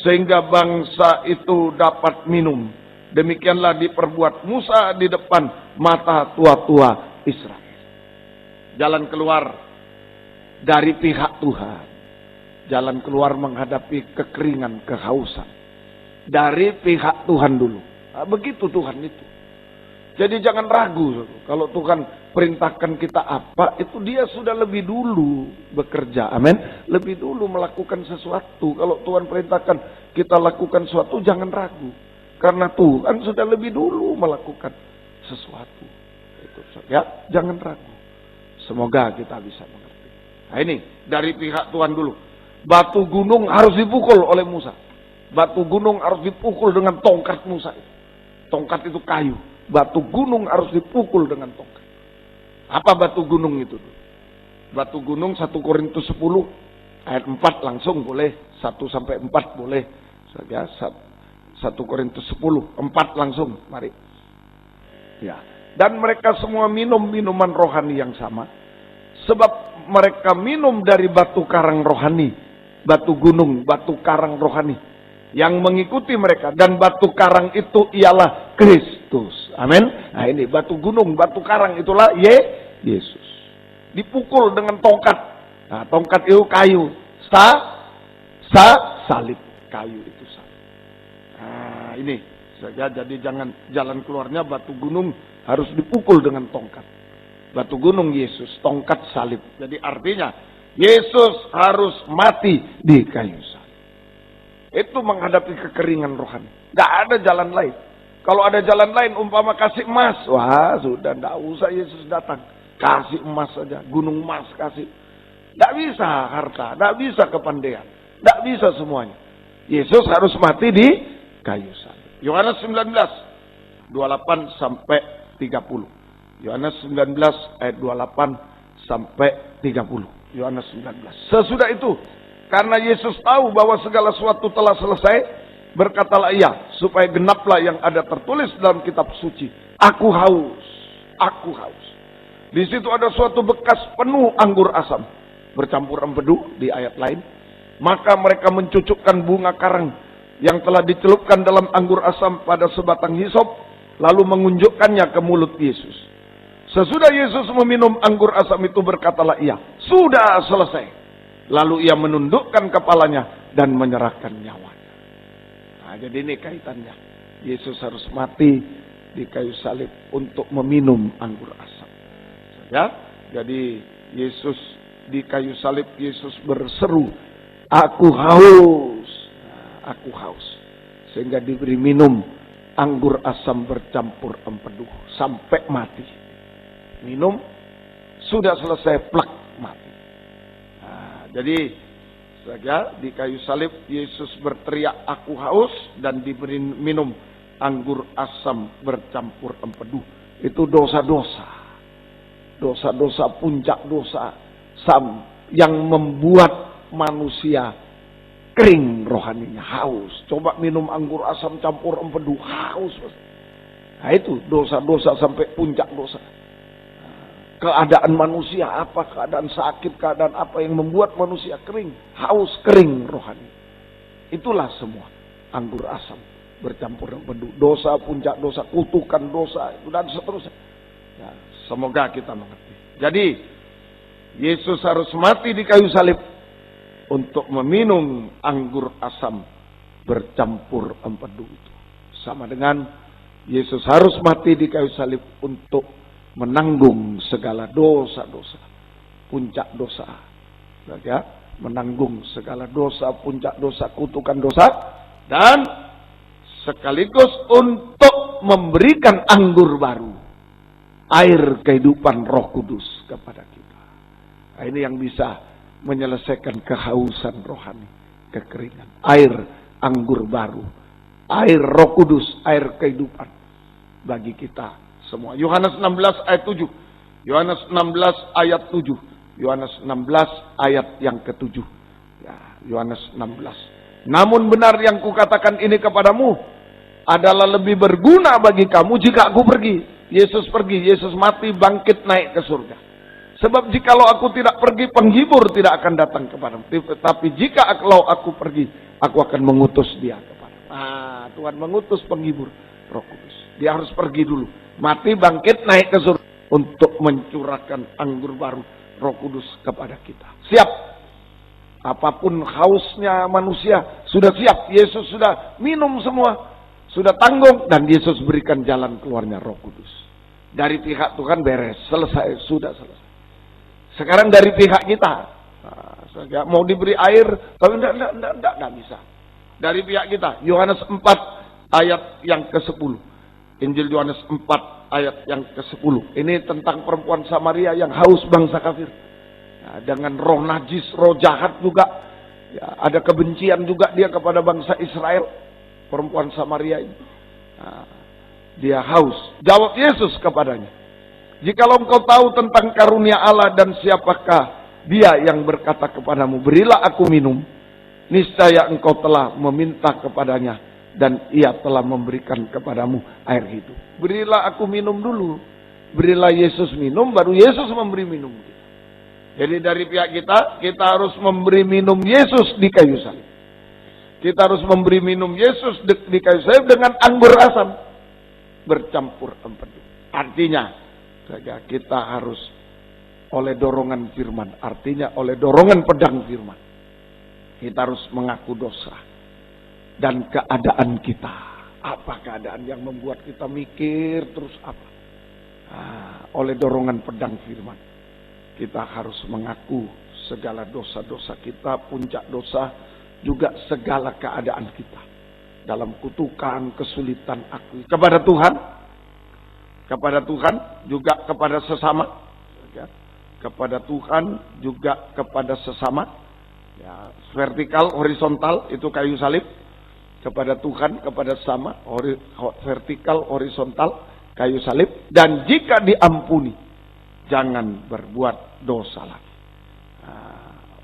Speaker 3: sehingga bangsa itu dapat minum. Demikianlah diperbuat Musa di depan mata tua-tua Israel. Jalan keluar dari pihak Tuhan. Jalan keluar menghadapi kekeringan, kehausan. Dari pihak Tuhan dulu. Nah, begitu Tuhan itu. Jadi jangan ragu. Kalau Tuhan perintahkan kita apa, itu dia sudah lebih dulu bekerja. Amin. Lebih dulu melakukan sesuatu. Kalau Tuhan perintahkan kita lakukan sesuatu, jangan ragu. Karena Tuhan sudah lebih dulu melakukan sesuatu. Itu, ya, jangan ragu. Semoga kita bisa mengerti. Nah ini, dari pihak Tuhan dulu. Batu gunung harus dipukul oleh Musa. Batu gunung harus dipukul dengan tongkat Musa. Tongkat itu kayu. Batu gunung harus dipukul dengan tongkat. Apa batu gunung itu? Batu gunung 1 Korintus 10 ayat 4 langsung boleh, 1-4 boleh. Saja 1 Korintus 10 4 langsung, mari. Ya. Dan mereka semua minum minuman rohani yang sama, sebab mereka minum dari batu karang rohani, batu gunung, batu karang rohani yang mengikuti mereka, dan batu karang itu ialah Kristus. Amin. Nah ini batu gunung, batu karang itulah Yesus. Dipukul dengan tongkat. Nah, tongkat itu kayu. Salib. Kayu itu salib. Nah ini saja. Jadi jangan jalan keluarnya batu gunung harus dipukul dengan tongkat. Batu gunung Yesus, tongkat salib. Jadi artinya Yesus harus mati di kayu salib. Itu menghadapi kekeringan rohani. Gak ada jalan lain. Kalau ada jalan lain, umpama kasih emas. Wah sudah, gak usah Yesus datang. Kasih emas saja, gunung emas kasih. Gak bisa harta, gak bisa kepandaian. Gak bisa semuanya. Yesus harus mati di kayu salib. Yohanes 19, 28 sampai 30. Yohanes 19 ayat 28 sampai 30. Yohanes 19. Sesudah itu, karena Yesus tahu bahwa segala sesuatu telah selesai, berkatalah ia, supaya genaplah yang ada tertulis dalam kitab suci. Aku haus, aku haus. Di situ ada suatu bekas penuh anggur asam, bercampur empedu di ayat lain. Maka mereka mencucukkan bunga karang yang telah dicelupkan dalam anggur asam pada sebatang hisop, lalu mengunjukkannya ke mulut Yesus. Sesudah Yesus meminum anggur asam itu, berkatalah ia, sudah selesai. Lalu ia menundukkan kepalanya dan menyerahkan nyawanya. Nah, jadi ini kaitannya. Yesus harus mati di kayu salib untuk meminum anggur asam. Ya, jadi Yesus di kayu salib, Yesus berseru, aku haus, aku haus. Sehingga diberi minum anggur asam bercampur empedu sampai mati. Minum, sudah selesai, plek, mati. Jadi, saja di kayu salib Yesus berteriak, aku haus, dan diberi minum anggur asam bercampur empedu. Itu dosa-dosa. Dosa-dosa, puncak dosa yang membuat manusia kering rohaninya, haus. Coba minum anggur asam campur empedu, haus. Nah itu dosa-dosa sampai puncak dosa. Keadaan manusia apa, keadaan sakit, keadaan apa yang membuat manusia kering, haus, kering rohani. Itulah semua anggur asam bercampur empedu, dosa, puncak dosa, kutukan dosa, dan seterusnya. Ya, semoga kita mengerti. Jadi Yesus harus mati di kayu salib untuk meminum anggur asam bercampur empedu itu. Sama dengan Yesus harus mati di kayu salib untuk menanggung segala dosa-dosa, puncak dosa, ya, menanggung segala dosa, puncak dosa, kutukan dosa, dan sekaligus untuk memberikan anggur baru, air kehidupan Roh Kudus kepada kita. Nah, ini yang bisa menyelesaikan kehausan rohani, kekeringan, air anggur baru, air Roh Kudus, air kehidupan bagi kita semua. Yohanes 16 ayat 7. Yohanes 16 ayat 7. Yohanes 16 ayat yang ke-7. Ya, Yohanes 16. Namun benar yang kukatakan ini kepadamu adalah lebih berguna bagi kamu jika aku pergi. Yesus pergi, Yesus mati, bangkit, naik ke surga. Sebab jikalau aku tidak pergi, penghibur tidak akan datang kepadamu. Tapi jika aku pergi, aku akan mengutus dia kepadamu. Nah, Tuhan mengutus penghibur, Roh Kudus. Dia harus pergi dulu. Mati, bangkit, naik ke surga untuk mencurahkan anggur baru Roh Kudus kepada kita. Siap. Apapun hausnya manusia, sudah siap. Yesus sudah minum semua. Sudah tanggung. Dan Yesus berikan jalan keluarnya Roh Kudus. Dari pihak Tuhan beres. Selesai. Sudah selesai. Sekarang dari pihak kita. Nah, mau diberi air. Tapi tidak bisa. Dari pihak kita. Yohanes 4 ayat yang ke-10. Injil Yohanes 4 ayat yang ke-10. Ini tentang perempuan Samaria yang haus bangsa kafir. Ya, dengan roh najis, roh jahat juga. Ya, ada kebencian juga dia kepada bangsa Israel. Perempuan Samaria ini. Nah, dia haus. Jawab Yesus kepadanya, jikalau engkau tahu tentang karunia Allah dan siapakah dia yang berkata kepadamu, berilah aku minum, niscaya engkau telah meminta kepadanya, dan ia telah memberikan kepadamu air hidup. Berilah aku minum dulu. Berilah Yesus minum, baru Yesus memberi minum. Jadi dari pihak kita harus memberi minum Yesus di kayu salib. Kita harus memberi minum Yesus di kayu salib dengan anggur asam. bercampur empedu. Artinya, kita harus oleh dorongan firman. Artinya oleh dorongan pedang firman. Kita harus mengaku dosa. Dan keadaan kita. Apa keadaan yang membuat kita mikir terus apa? Oleh dorongan pedang firman. Kita harus mengaku segala dosa-dosa kita, puncak dosa, juga segala keadaan kita. Dalam kutukan, kesulitan, akui. Kepada Tuhan, juga kepada sesama. Kepada Tuhan, juga kepada sesama. Ya, vertikal, horizontal, itu kayu salib. Kepada Tuhan, kepada sesama, vertikal, horizontal, kayu salib. Dan jika diampuni, jangan berbuat dosa lagi.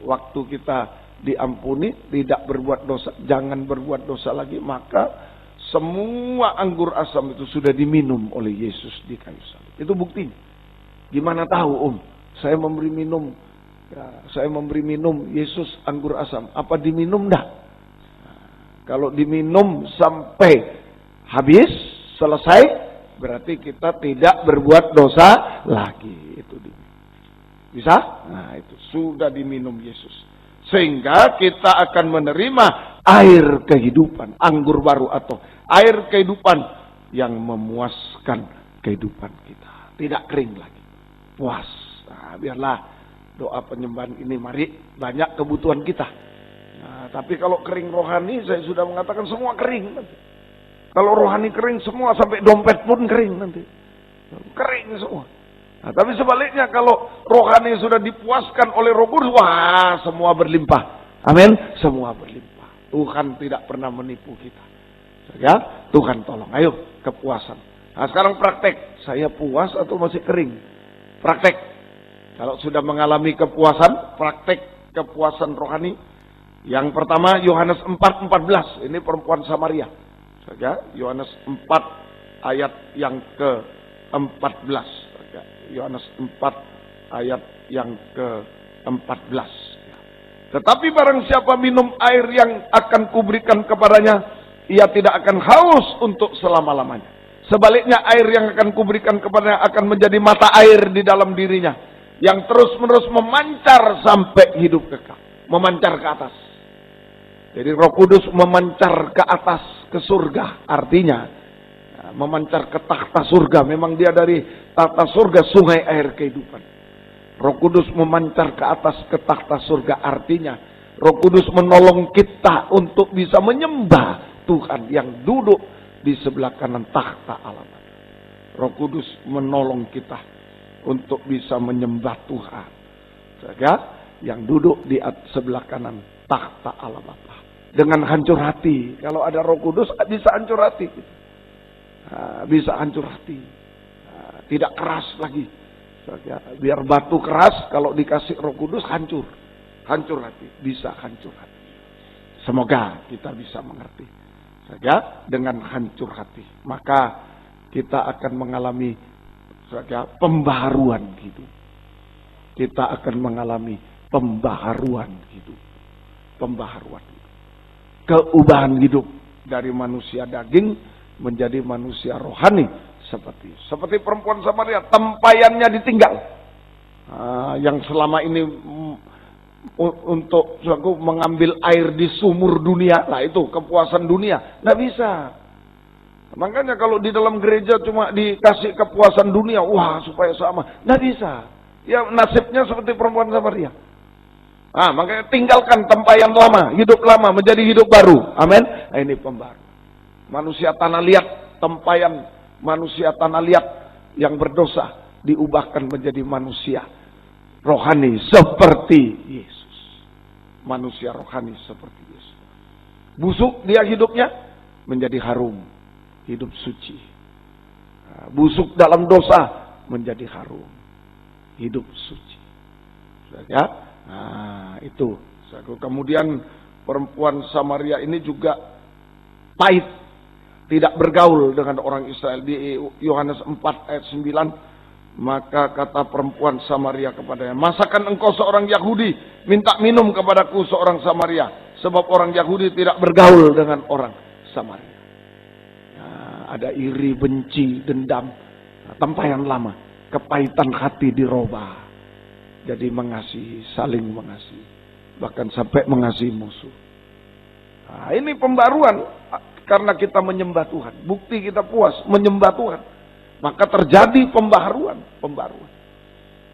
Speaker 3: Waktu kita diampuni, tidak berbuat dosa, jangan berbuat dosa lagi, maka semua anggur asam itu sudah diminum oleh Yesus di kayu salib. Itu buktinya. Gimana tahu, Saya memberi minum, saya memberi minum Yesus anggur asam. Apa diminum dah? Kalau diminum sampai habis, selesai, berarti kita tidak berbuat dosa lagi. Itu bisa? Nah, itu sudah diminum Yesus. Sehingga kita akan menerima air kehidupan, anggur baru atau air kehidupan yang memuaskan kehidupan kita. Tidak kering lagi, puas. Nah, biarlah doa penyembahan ini, mari, banyak kebutuhan kita. Nah, tapi kalau kering rohani, saya sudah mengatakan semua kering nanti. Kalau rohani kering semua, sampai dompet pun kering nanti. Kering semua. Nah, tapi sebaliknya kalau rohani sudah dipuaskan oleh Roh Kudus, wah, semua berlimpah. Amin. Semua berlimpah. Tuhan tidak pernah menipu kita. Ya, Tuhan tolong. Ayo, kepuasan. Nah, sekarang praktek. Saya puas atau masih kering? Praktek. Kalau sudah mengalami kepuasan, praktek kepuasan rohani. Yang pertama, Yohanes 4:14. Ini perempuan Samaria. Ya, Yohanes 4 ayat yang ke-14. Yohanes 4 ayat yang ke-14. Tetapi barang siapa minum air yang akan kuberikan kepadanya, ia tidak akan haus untuk selama-lamanya. Sebaliknya air yang akan kuberikan kepadanya akan menjadi mata air di dalam dirinya, yang terus-menerus memancar sampai hidup kekal. Memancar ke atas. Jadi Roh Kudus memancar ke atas, ke surga. Artinya memancar ke takhta surga. Memang dia dari takhta surga sungai air kehidupan. Roh Kudus memancar ke atas ke takhta surga. Artinya Roh Kudus menolong kita untuk bisa menyembah Tuhan yang duduk di sebelah kanan takhta Allah. Roh Kudus menolong kita untuk bisa menyembah Tuhan yang duduk di sebelah kanan takhta Allah Bapa. Dengan hancur hati. Kalau ada Roh Kudus bisa hancur hati. Bisa hancur hati. Tidak keras lagi. Biar batu keras, kalau dikasih Roh Kudus hancur. Hancur hati. Bisa hancur hati. Semoga kita bisa mengerti. Dengan hancur hati. Maka kita akan mengalami pembaharuan hidup. Kita akan mengalami pembaharuan hidup. Pembaharuan hidup. Keubahan hidup dari manusia daging menjadi manusia rohani, seperti perempuan Samaria, tempayannya ditinggal. Yang selama ini untuk mengambil air di sumur dunia, lah itu kepuasan dunia, nggak bisa. Makanya kalau di dalam gereja cuma dikasih kepuasan dunia, wah supaya sama, nggak bisa. Ya nasibnya seperti perempuan Samaria. Makanya tinggalkan tempayan lama, hidup lama menjadi hidup baru. Amin. Nah, ini pembaharuan. Manusia tanah liat, tempayan manusia tanah liat yang berdosa diubahkan menjadi manusia rohani seperti Yesus. Manusia rohani seperti Yesus. Busuk dia hidupnya menjadi harum, hidup suci. Busuk dalam dosa menjadi harum, hidup suci. Ya. Itu. Kemudian perempuan Samaria ini juga pahit, tidak bergaul dengan orang Israel. Di Yohanes 4 ayat 9, maka kata perempuan Samaria kepadanya, masakan engkau seorang Yahudi minta minum kepadaku seorang Samaria, sebab orang Yahudi tidak bergaul dengan orang Samaria. ada iri, benci, dendam, tempayan lama, kepahitan hati dirubah jadi mengasihi, saling mengasihi, bahkan sampai mengasihi musuh. Nah, ini pembaruan karena kita menyembah Tuhan. Bukti kita puas menyembah Tuhan, maka terjadi pembaruan.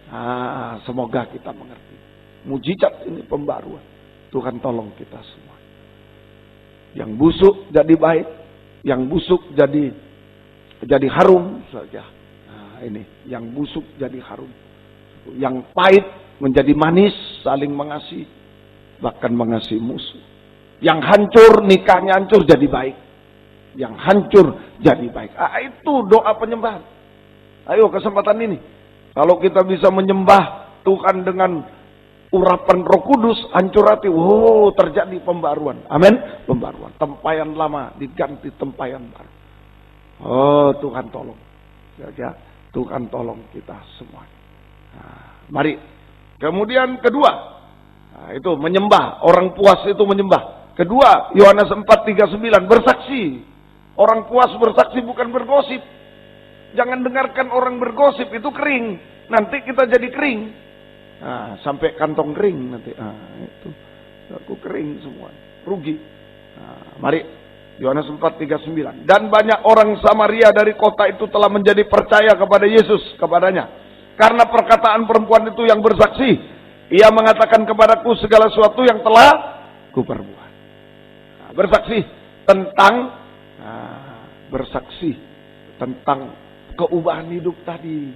Speaker 3: Nah, semoga kita mengerti. Mujizat ini pembaruan. Tuhan tolong kita semua. Yang busuk jadi baik, yang busuk jadi harum saja. Nah, ini yang busuk jadi harum. Yang pahit menjadi manis, saling mengasihi, bahkan mengasihi musuh. Yang hancur, nikahnya hancur jadi baik. Yang hancur jadi baik. Itu doa penyembahan. Ayo kesempatan ini. Kalau kita bisa menyembah Tuhan dengan urapan Roh Kudus, hancur hati, terjadi pembaruan. Amin. Pembaruan. Tempayan lama diganti tempayan baru. Oh, Tuhan tolong. Ya, Tuhan tolong kita semua. Nah, mari. Kemudian kedua, nah, itu menyembah. Orang puas itu menyembah. Kedua, Yohanes 4:39 bersaksi. Orang puas bersaksi bukan bergosip. Jangan dengarkan orang bergosip, itu kering. Nanti kita jadi kering. Nah, sampai kantong kering nanti. Itu aku kering semua. Rugi. Nah, mari Yohanes 4:39. Dan banyak orang Samaria dari kota itu telah menjadi percaya kepada Yesus kepadanya. Karena perkataan perempuan itu yang bersaksi. Ia mengatakan kepadaku segala sesuatu yang telah kuperbuat. Nah, bersaksi tentang keubahan hidup tadi.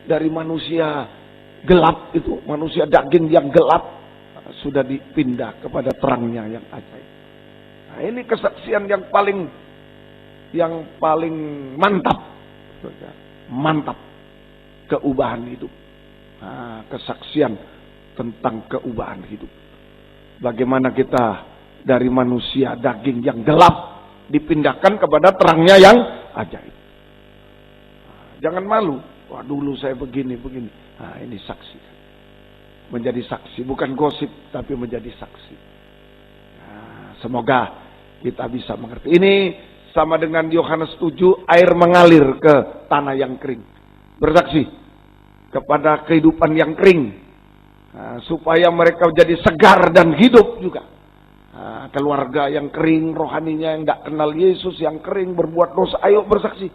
Speaker 3: Dari manusia gelap itu, manusia daging yang gelap, sudah dipindah kepada terangnya yang ajaib. Nah, ini kesaksian yang paling mantap. Keubahan hidup. Nah, kesaksian tentang keubahan hidup. Bagaimana kita dari manusia daging yang gelap dipindahkan kepada terangnya yang ajaib. Nah, jangan malu. Wah, dulu saya begini. Nah, ini saksi. Menjadi saksi, bukan gosip, tapi menjadi saksi. Nah, semoga kita bisa mengerti. Ini sama dengan Yohanes 7, air mengalir ke tanah yang kering. Bersaksi kepada kehidupan yang kering. Nah, supaya mereka jadi segar dan hidup juga. Nah, keluarga yang kering, rohaninya yang tidak kenal Yesus, yang kering, berbuat dosa, ayo bersaksi.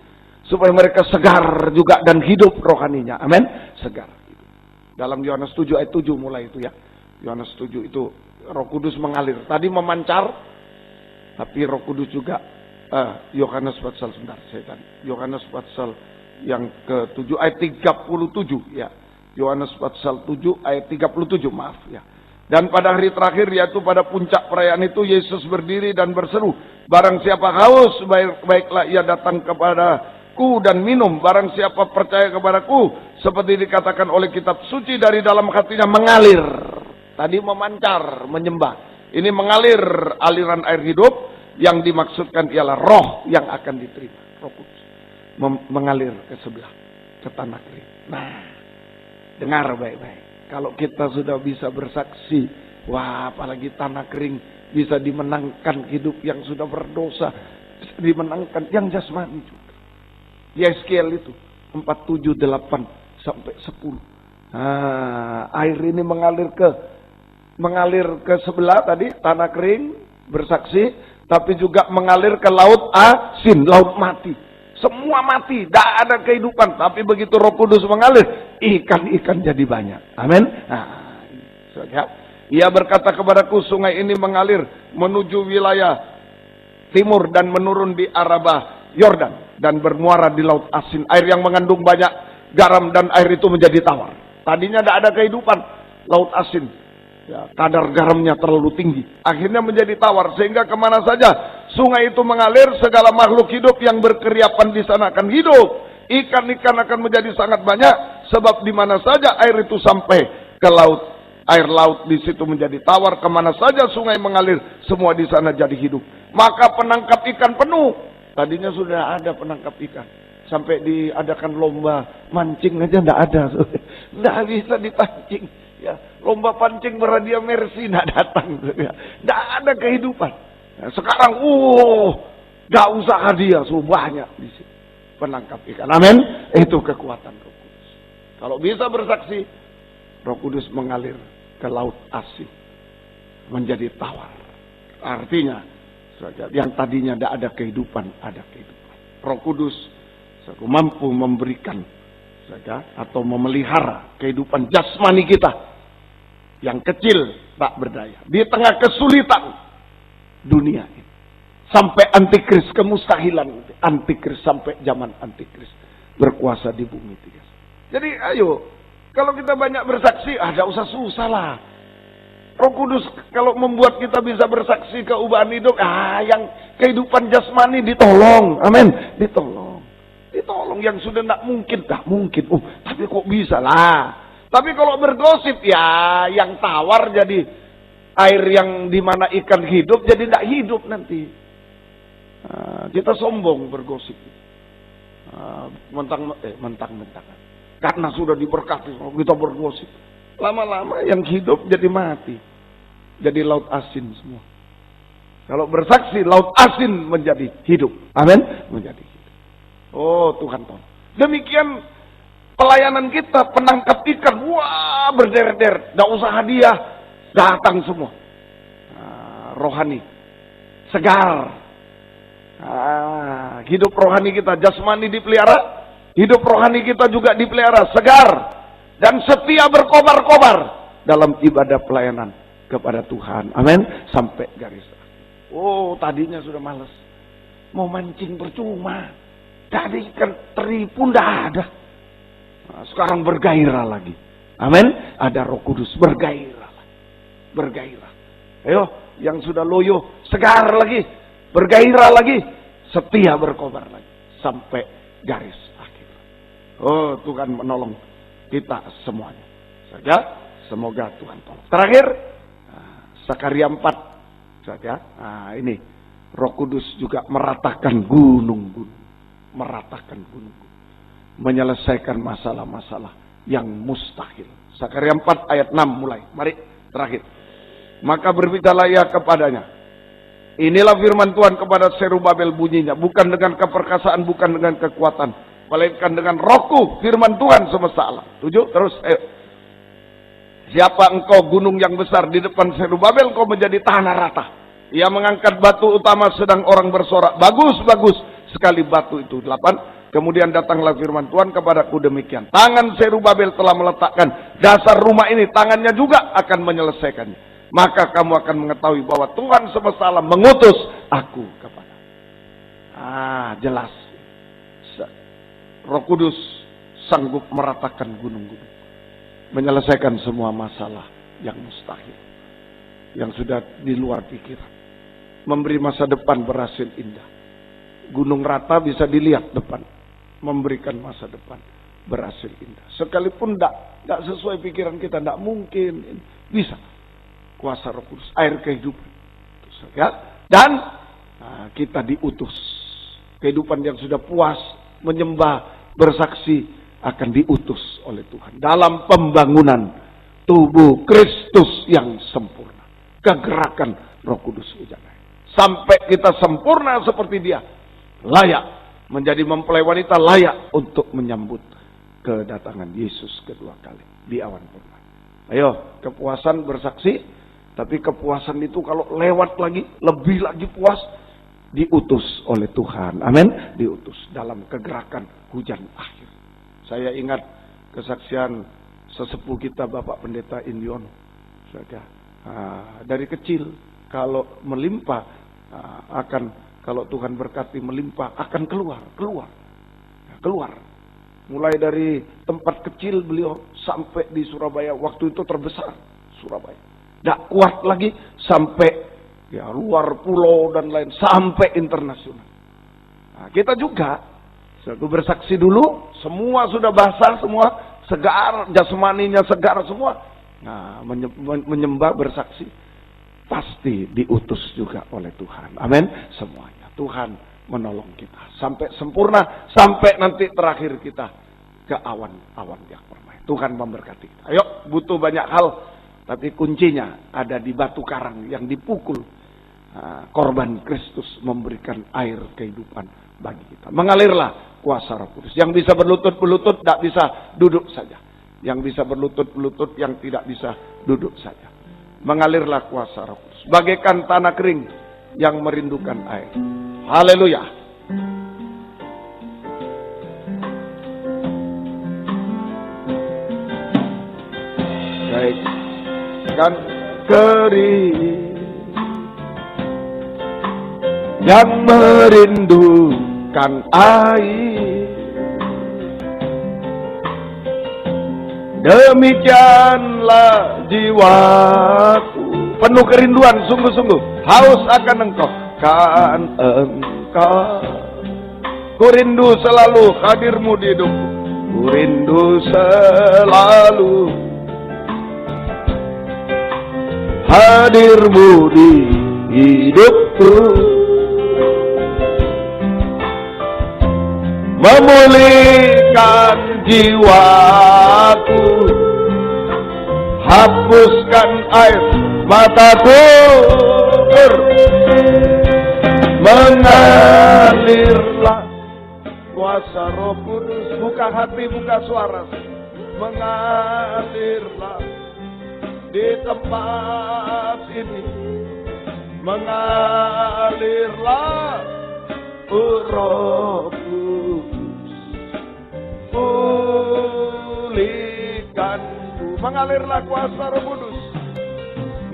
Speaker 3: Supaya mereka segar juga dan hidup rohaninya. Amin. Segar. Dalam Yohanes 7 ayat 7 mulai itu ya. Yohanes 7 itu Roh Kudus mengalir. Tadi memancar. Tapi Roh Kudus juga. Yohanes pasal sebentar. Yohanes pasal yang ke-7 ayat 37 ya. Yohanes pasal 7 ayat 37 maaf ya. Dan pada hari terakhir yaitu pada puncak perayaan itu Yesus berdiri dan berseru. Barang siapa haus baiklah ia datang kepadaku dan minum. Barang siapa percaya kepadaku, seperti dikatakan oleh kitab suci, dari dalam hatinya mengalir. Tadi memancar, menyembah. Ini mengalir aliran air hidup. Yang dimaksudkan ialah roh yang akan diterima. Roh Kudus. Mengalir ke sebelah, ke tanah kering. Nah, dengar baik-baik. Kalau kita sudah bisa bersaksi, wah apalagi tanah kering bisa dimenangkan hidup yang sudah berdosa. Bisa dimenangkan yang jasmani juga. Yeskiel itu 4:7-8 sampai 10. Nah, air ini mengalir ke sebelah tadi tanah kering, bersaksi, tapi juga mengalir ke laut asin, laut mati. Semua mati, tidak ada kehidupan. Tapi begitu Roh Kudus mengalir, ikan-ikan jadi banyak. Amin. Nah, ia berkata kepadaku, sungai ini mengalir menuju wilayah timur dan menurun di Arabah Yordan dan bermuara di laut asin, air yang mengandung banyak garam, dan air itu menjadi tawar. Tadinya tidak ada kehidupan, laut asin. Ya, kadar garamnya terlalu tinggi. Akhirnya menjadi tawar. Sehingga kemana saja sungai itu mengalir, segala makhluk hidup yang berkeriapan di sana akan hidup. Ikan-ikan akan menjadi sangat banyak. Sebab di mana saja air itu sampai ke laut, air laut di situ menjadi tawar. Kemana saja sungai mengalir, semua di sana jadi hidup. Maka penangkap ikan penuh. Tadinya sudah ada penangkap ikan. Sampai diadakan lomba mancing aja tidak ada. Tidak bisa dipancing. Ya, lomba pancing berhadiah Mercy tidak datang. Tidak ada kehidupan. Nah, sekarang Gak usah hadiah, suruh banyak di sini. Penangkap ikan. Amin. Itu kekuatan Roh Kudus. Kalau bisa bersaksi, Roh Kudus mengalir ke laut asin, menjadi tawar. Artinya, yang tadinya tidak ada kehidupan, ada kehidupan. Roh Kudus mampu memberikan atau memelihara kehidupan jasmani kita yang kecil tak berdaya di tengah kesulitan dunia ini. Sampai antikris, kemustahilan antikris, sampai zaman antikris berkuasa di bumi. Jadi ayo, kalau kita banyak bersaksi, ada usah susah lah. Roh Kudus kalau membuat kita bisa bersaksi keubahan hidup, yang kehidupan jasmani ditolong, amin, ditolong. Yang sudah tidak mungkin, tapi kok bisa lah. Tapi kalau bergosip, ya yang tawar jadi air yang dimana ikan hidup, jadi tidak hidup nanti. Kita sombong bergosip, mentang-mentangan. Karena sudah diberkati, kita bergosip. Lama-lama yang hidup jadi mati, jadi laut asin semua. Kalau bersaksi, laut asin menjadi hidup, amin, menjadi hidup. Oh Tuhan tolong. Demikian pelayanan kita, penangkap ikan, wah berderet-deret, tidak usah hadiah, datang semua. Rohani, segar. Hidup rohani kita, jasmani dipelihara, hidup rohani kita juga dipelihara, segar dan setia berkobar-kobar dalam ibadah pelayanan kepada Tuhan. Amin. Sampai garis akhir. Oh, tadinya sudah malas, mau mancing percuma, tadi kan teripun tidak ada. Sekarang bergairah lagi. Amin. Ada Roh Kudus, bergairah. Ayo, yang sudah loyo, segar lagi, bergairah lagi, setia berkobar lagi sampai garis akhir. Oh, Tuhan menolong kita semuanya. Saja, semoga Tuhan tolong. Terakhir, Sakaria 4 saja. Ini Roh Kudus juga meratakan gunung-gunung, menyelesaikan masalah-masalah yang mustahil. Sakaria 4 ayat 6 mulai. Mari, terakhir. Maka berbicaralah ia kepadanya. Inilah firman Tuhan kepada Zerubabel bunyinya. Bukan dengan keperkasaan, bukan dengan kekuatan, melainkan dengan Rohku, firman Tuhan semesta alam. 7, terus ayo. Siapa engkau gunung yang besar, di depan Zerubabel kau menjadi tanah rata. Ia mengangkat batu utama sedang orang bersorak. Bagus sekali batu itu. 8. Kemudian datanglah firman Tuhan kepadaku demikian. Tangan Zerubabel telah meletakkan dasar rumah ini, tangannya juga akan menyelesaikannya. Maka kamu akan mengetahui bahwa Tuhan semesta alam mengutus aku kepada. Jelas. Roh Kudus sanggup meratakan gunung-gunung, menyelesaikan semua masalah yang mustahil, yang sudah di luar pikiran, memberi masa depan berhasil indah. Gunung rata bisa dilihat depan, memberikan masa depan berhasil indah. Sekalipun tidak sesuai pikiran kita, tidak mungkin, bisa. Kuasa Roh Kudus, air kehidupan. Ya. Dan kita diutus. Kehidupan yang sudah puas, menyembah, bersaksi, akan diutus oleh Tuhan. Dalam pembangunan tubuh Kristus yang sempurna. Kegerakan Roh Kudus hujannya. Sampai kita sempurna seperti Dia. Layak menjadi mempelai wanita, layak untuk menyambut kedatangan Yesus kedua kali di awan purna. Ayo, kepuasan bersaksi. Tapi kepuasan itu kalau lewat lagi, lebih lagi puas, diutus oleh Tuhan. Amin. Diutus dalam kegerakan hujan akhir. Saya ingat kesaksian sesepuh kita, Bapak Pendeta Indiono. Dari kecil, kalau melimpah, kalau Tuhan berkati melimpah, akan keluar. Mulai dari tempat kecil beliau sampai di Surabaya. Waktu itu terbesar Surabaya. Tidak kuat lagi sampai luar pulau dan lain, sampai internasional. Kita juga bersaksi dulu, semua sudah basah, semua segar, jasmaninya segar semua. Menyembah bersaksi, pasti diutus juga oleh Tuhan. Amin. Semuanya Tuhan menolong kita sampai sempurna, sampai nanti terakhir kita ke awan-awan yang permai. Tuhan memberkati kita. Ayo, butuh banyak hal. Tapi kuncinya ada di batu karang yang dipukul. korban Kristus memberikan air kehidupan bagi kita. Mengalirlah kuasa Roh Kudus. Yang bisa berlutut-berlutut, tidak bisa duduk saja. Yang bisa berlutut-berlutut, yang tidak bisa duduk saja. Mengalirlah kuasa Roh Kudus. Bagaikan tanah kering yang merindukan air. Haleluya. Baik. Kan kering yang merindukan air, demikianlah jiwaku penuh kerinduan, sungguh-sungguh haus akan engkau, kan engkau. Ku rindu selalu hadirmu di hidupku, ku rindu selalu hadirmu di hidupku, memulihkan jiwaku, hapuskan air mataku, mengalirlah kuasa Roh Kudus. Buka hati, buka suara, mengalirlah di tempat ini, mengalirlah Roh Kudus, pulihkanku. Mengalirlah kuasa Roh Kudus,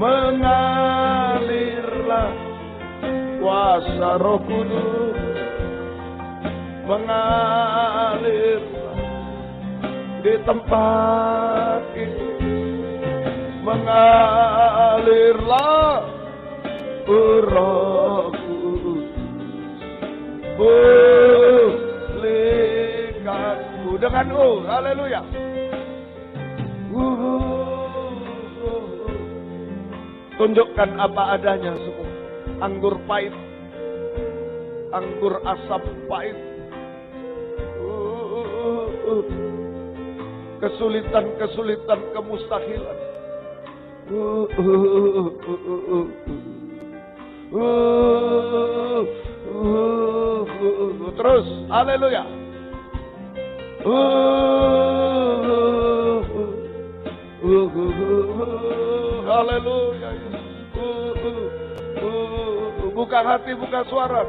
Speaker 3: mengalirlah kuasa Roh Kudus, mengalirlah di tempat ini, mengalirlah Roh Kudus, pulihkanku. Dengan haleluya. Tunjukkan apa adanya semua. Anggur pahit, anggur asam pahit, kesulitan-kesulitan, kemustahilan. Terus, haleluya. Haleluya. Buka hati, buka suara.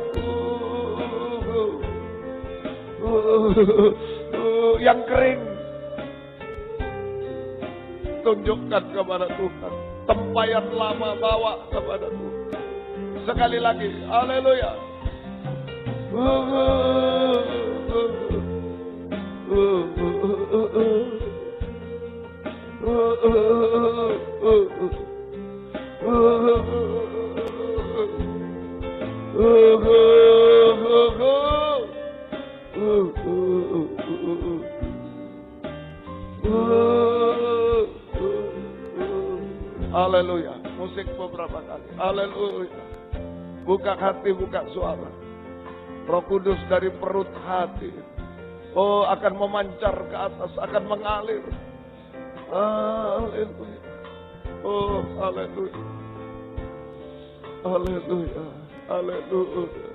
Speaker 3: Yang kering, tunjukkan kepada Tuhan. Tempayan lama bawa kepada Tuhan. Sekali lagi, haleluya. Haleluya. Musik beberapa kali. Haleluya. Buka hati, buka suara. Roh Kudus dari perut hati, oh, akan memancar ke atas, akan mengalir. Haleluya. Oh, haleluya. Haleluya. Haleluya.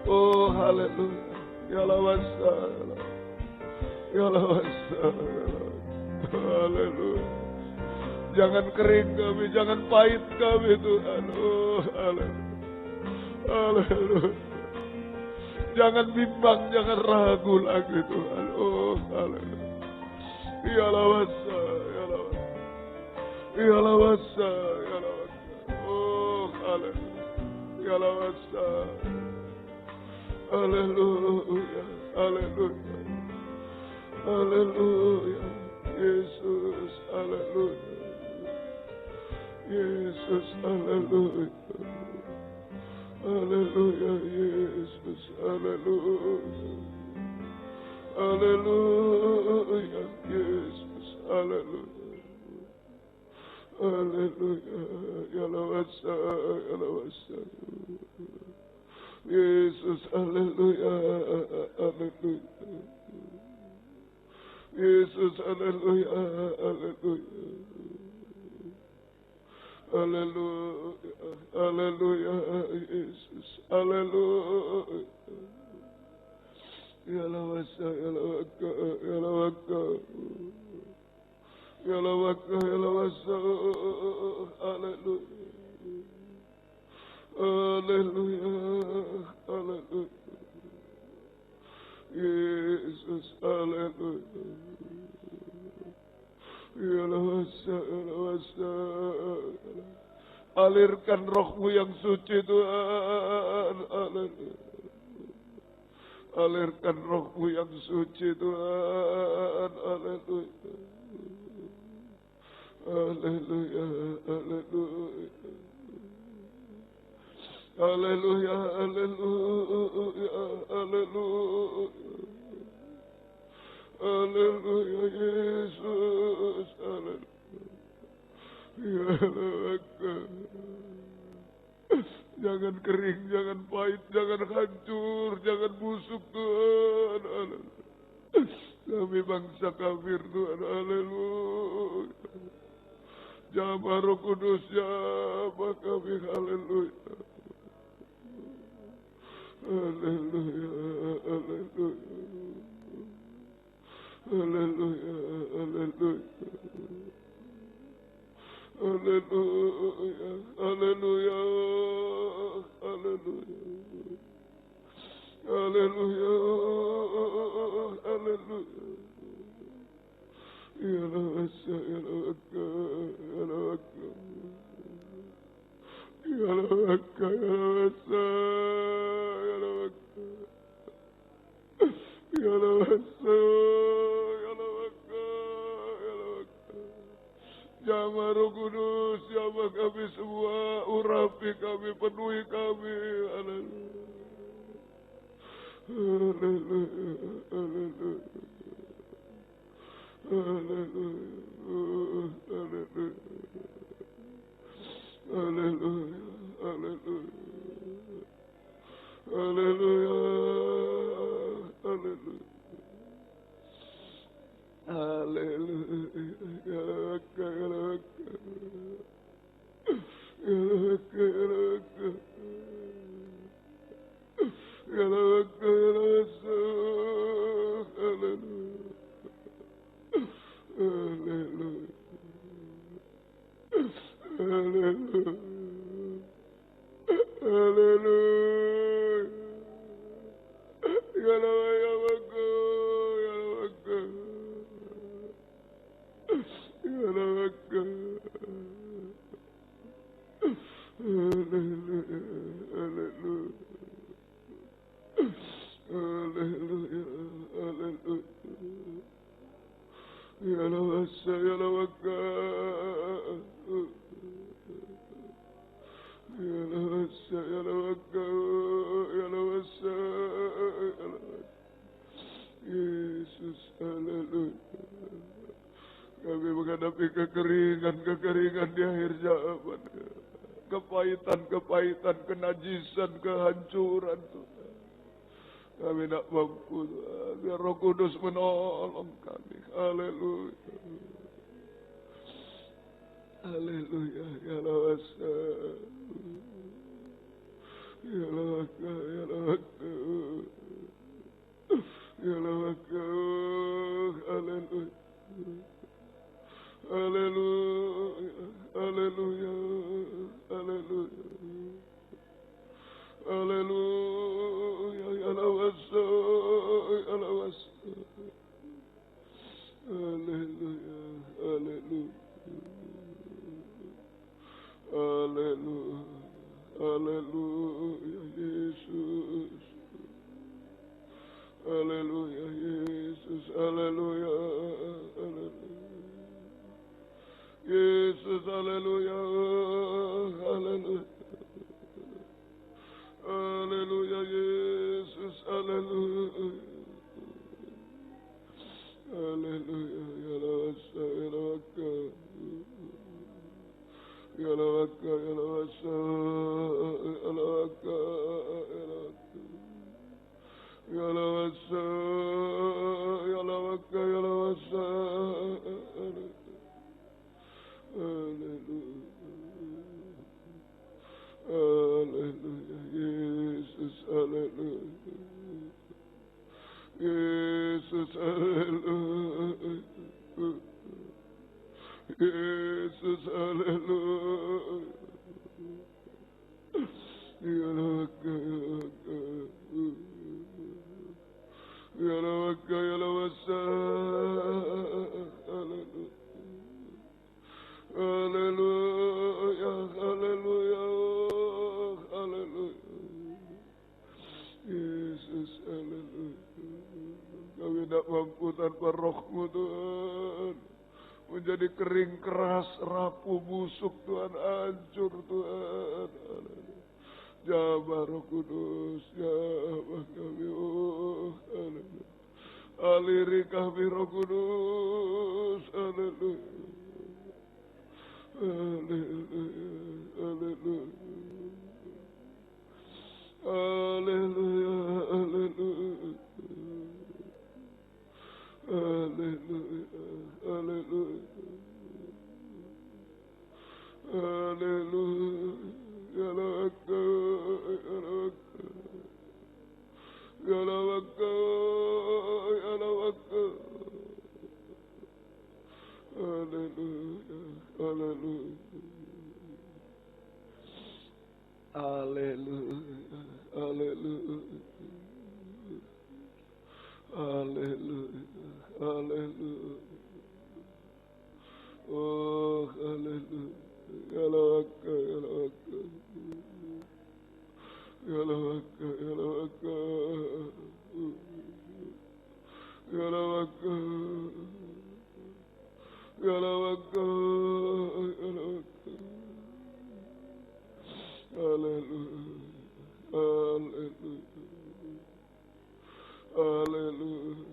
Speaker 3: Oh, haleluya. Ya lawasa. Ya lawasa. Haleluya. Jangan kering kami, jangan pahit kami Tuhan. Oh, haleluya. Haleluya. Jangan bimbang, jangan ragu lagi Tuhan. Oh, haleluya. Ya lawasa, ya lawasa. Ya lawasa, ya lawasa. Oh, haleluya. Ya lawasa. Haleluya. Haleluya. Haleluya. Yesus, haleluya. Yesus, haleluya. Haleluya, Yesus, haleluya. Haleluya, Yesus, haleluya. Haleluya, ya lawasa, ya lawasa. Yesus, haleluya, haleluya. Yesus, haleluya, haleluya. Haleluya, haleluya Yesus, haleluya. Ya lawasa, ya lawaka, ya lawaka, ya lawaka, ya lawasa, haleluya, haleluya, haleluya. Yesus, haleluya. Ya lawasa, ya lawasa. Alirkan rohmu yang suci Tuhan, haleluya. Alirkan rohmu yang suci Tuhan, haleluya. Haleluya, haleluya. Haleluya, haleluya, haleluya. Haleluya Yesus, haleluya. Ya Allah. Jangan kering, jangan pahit, jangan hancur, jangan busuk Tuhan. Haleluya. Kami bangsa kafir Tuhan. Haleluya. Jamaah Roh Kudus, jamaah kami. Haleluya. Haleluya. Haleluya. Haleluya. Haleluya. Haleluya, haleluya, haleluya, haleluya, haleluya. Ya lawasa, ya lawaka, ya lawaka, ya lawaka, ya lawasa, ya lawaka, ya lawasa, ya lawaka, ya lawaka. Jamaah Roh Kudus, jamaah kami semua, urapi kami, penuhi kami. Haleluya. Haleluya. Haleluya. Haleluya. Haleluya. Haleluya. Haleluya. Haleluya. Haleluya. Haleluya, ya laka, ya laka, ya laka, ya laka, ya laka, ya laka, haleluya, haleluya, haleluya, haleluya, ya laka, ya laka. Ya laka. Haleluya, haleluya. Haleluya, haleluya. Ya lawasa, ya lawaka. Ya lawasa, ya lawaka. Ya lawasa, ya lawaka. Yesus, haleluya. Kami menghadapi kekeringan di akhir zaman. Kepahitan, kenajisan, kehancuran Tuhan. Kami tidak mampu Tuhan. Biar Roh Kudus menolong kami. Haleluya. Haleluya. Ya lawasa. Ya lawaka. Ya lawaka. Ya lawaka. Haleluya. Haleluya, haleluya, haleluya, haleluya, ya lawasa, ya lawasa, haleluya, haleluya, haleluya, haleluya, Yesus, haleluya, Yesus, haleluya, haleluya. Yesus, haleluya, haleluya, haleluya, Yesus, haleluya, haleluya, ya lawasa, ya lawaka, ya lawaka, ya lawasa, ya lawaka, ya lawasa, ya lawaka, ya lawasa, haleluya. Haleluya, Yesus, haleluya. Ya laka, ya laka, ya lawasa. Haleluya. Haleluya, haleluya, haleluya. Yesus, haleluya. Kami tidak mampu tanpa Roh-Mu, Tuhan. Menjadi kering, keras, rapuh, busuk, Tuhan. Hancur, Tuhan. Haleluya. Jamah Roh Kudus, jamah kami, oh, haleluya. Aliri kami Roh Kudus, haleluya. Haleluya, haleluya. Haleluya, haleluya. Haleluya, haleluya. Haleluya. Ya laka, ya laka. Ya laka, ya laka. Haleluya, haleluya. Haleluya, haleluya. Haleluya, haleluya. Oh, haleluya. Ya laka, ya laka. Ya laka, ya laka. Ya laka. Ya laka, ya laka. Haleluya, haleluya. Haleluya.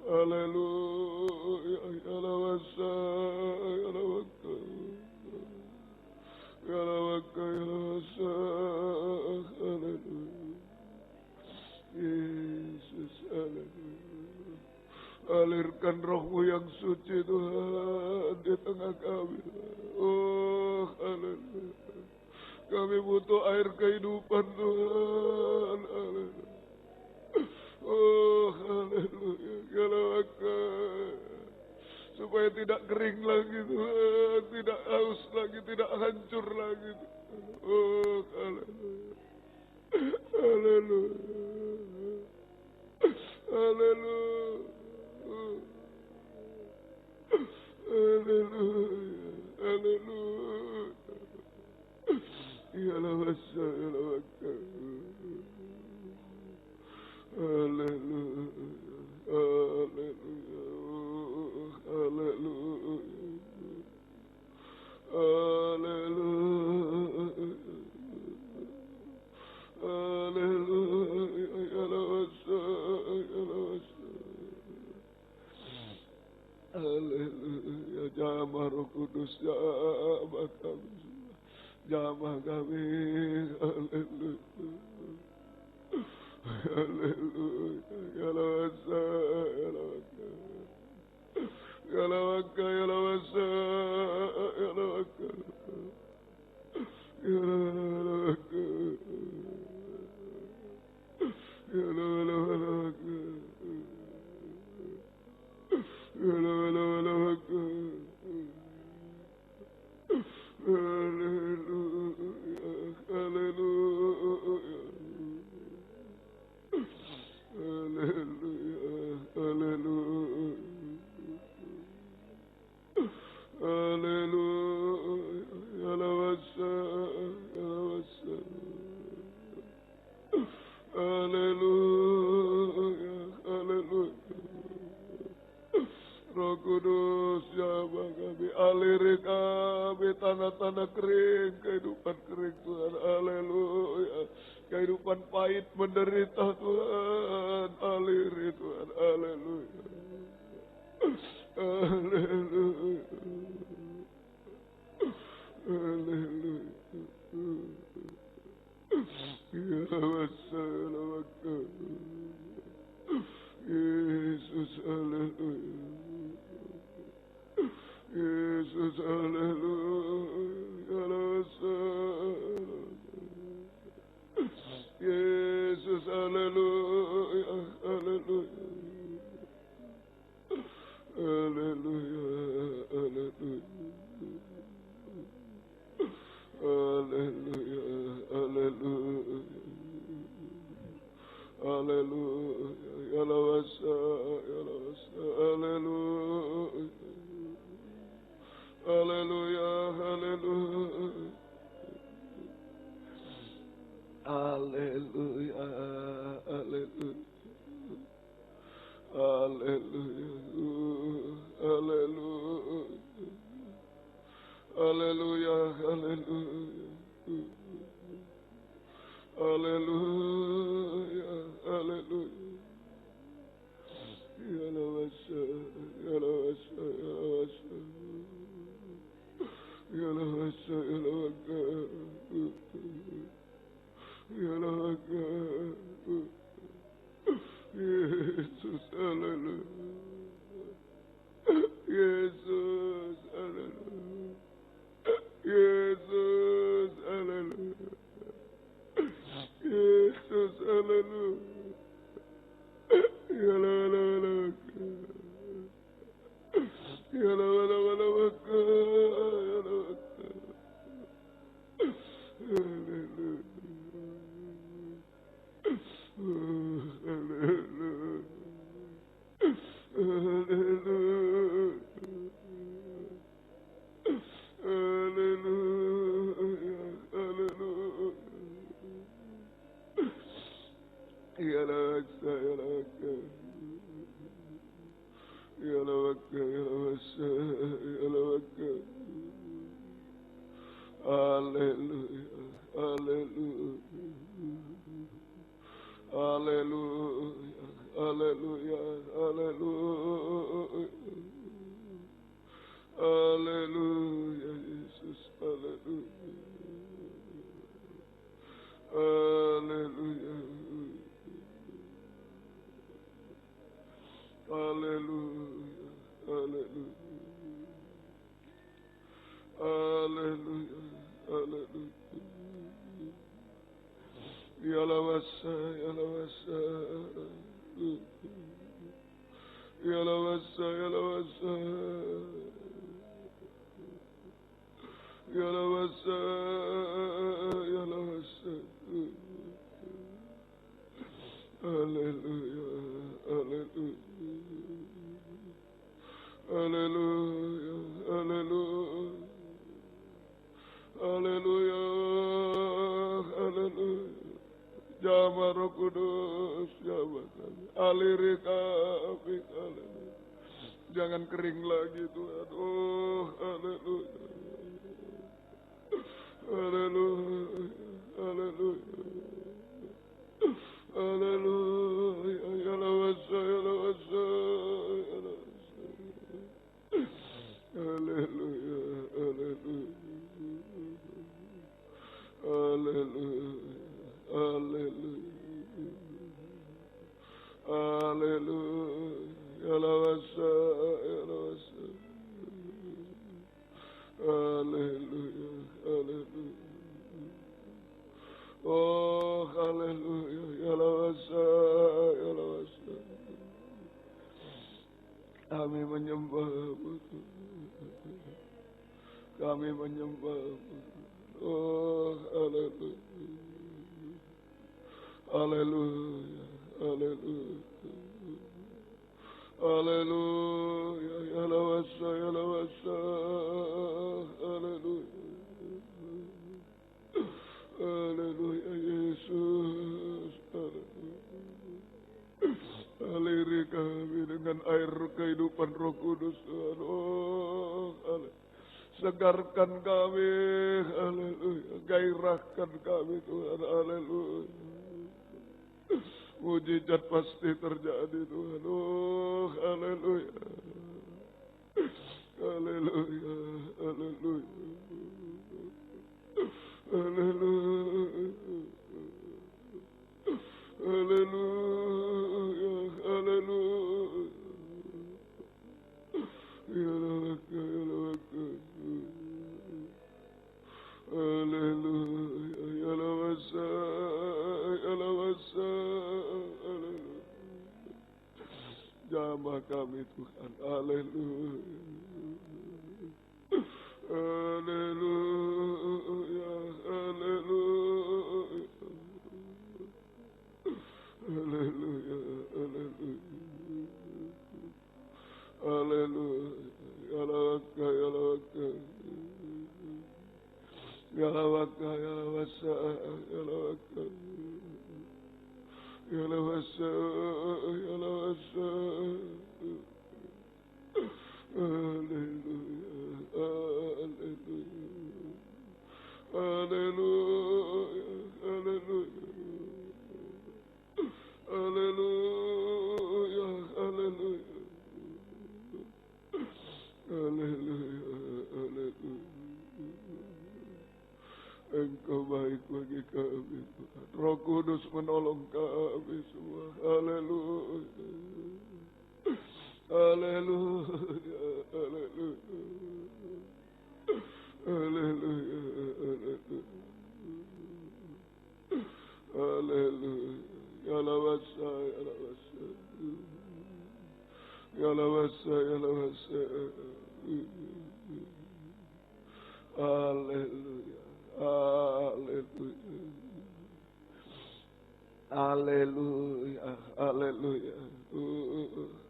Speaker 3: Haleluya, ya lawasa, ya lawaka. Ya lawaka, ya lawasa. Haleluya. Yesus, haleluya. Alirkan Roh-Mu yang suci, Tuhan, di tengah kami. Oh, haleluya. Kami butuh air kehidupan, Tuhan. Haleluya. Oh, haleluya. Galawaka. Supaya tidak kering lagi, Tuhan. Tidak haus lagi, tidak hancur lagi, Tuhan. Oh, haleluya. Haleluya. Haleluya. Haleluya. Haleluya. Ya lawasa, ya lawaka. Haleluya, haleluya, haleluya, haleluya, haleluya, ya lawasa, ya lawasa. Haleluya, jamah Roh Kudus, jamah kami, jamah kami, haleluya. Haleluya, ya lawasa, ya lawaka. Ya lawaka, ya lawasa, ya lawaka. Ya lawaka. Ya lawaka. Ya lawaka. Haleluya, haleluya. Haleluya, haleluya. Haleluya, ya lawasa, ya lawasa. Haleluya, haleluya. Roh Kudus, jamah kami, aliri kami tanah-tanah kering, kehidupan kering, Tuhan. Haleluya. Kehidupan pahit menderita, Tuhan. Aliri, Tuhan. Haleluya. Haleluya. Haleluya. Ya wassalamu. Yesus, haleluya. Yesus, haleluya. Ya wassalamu. Yesus, haleluya, haleluya. Haleluya, haleluya. Haleluya, haleluya. Haleluya, haleluya. Ya lawasa, ya lawasa, ya lawasa. Ya lawasa, ya lawaka. Ya lawaka. Yesus, haleluya. Yesus, haleluya. Yesus, haleluya. Yesus, haleluya. Ya la la la. Ya la la la la. Ya la. Haleluya. Haleluya. Haleluya. Haleluya. Haleluya. Ya la aksa, ya la aksa. Ya la aksa, ya la aksa, ya la aksa. Haleluya. Haleluya. Haleluya. Haleluya. Haleluya. Haleluya, Yesus, haleluya. Haleluya. Haleluya. Haleluya. Haleluya. Haleluya. Ya lawasa, ya lawasa. Ya lawasa, ya lawasa. Ya lawasa, ya lawasa. Haleluya, haleluya. Haleluya, haleluya. Haleluya, haleluya. Jama Roh Kudus, jama kami. Aliri kami, haleluya. Jangan kering lagi Tuhan. Oh, haleluya. Haleluya, haleluya. Haleluya, ya lawasa, ya lawasa, ya lawasa. Haleluya, haleluya. Haleluya, haleluya. Haleluya, ya lawasa, ya lawasa. Haleluya, haleluya. Oh, haleluya, ya lawasa, ya lawasa. Kami menyembah-Mu. Kami menyembah-Mu. Oh, haleluya. Haleluya, haleluya. Haleluya, ya lawasa, ya lawasa. Haleluya. Haleluya, Yesus. Haleluya. Aliri kami dengan air kehidupan Roh Kudus, Tuhan. Oh, haleluya. Segarkan kami, haleluya. Gairahkan kami, Tuhan. Haleluya. Mujizat pasti terjadi, Tuhan. Oh, haleluya. Haleluya, haleluya. Haleluya. Haleluya, haleluya. Ya laka, ya laka. Haleluya, ya lawasa, ya lawasa. Haleluya. Jamah kami Tuhan. Haleluya. Haleluya, haleluya. Haleluya, haleluya. Haleluya, ya lawaka, ya lawaka. Ya lawaka, ya lawasa, ya lawaka. Ya lawasa, ya lawasa. Haleluya, haleluya. Haleluya, haleluya. Engkau baik bagi kami, Tuhan. Roh Kudus menolong kami semua. Haleluya. Haleluya, haleluya. Haleluya, haleluya. Haleluya. Ya lawasa, ya lawasa. Ya lawasa, ya lawasa. Haleluya. Haleluya. Haleluya. Haleluya.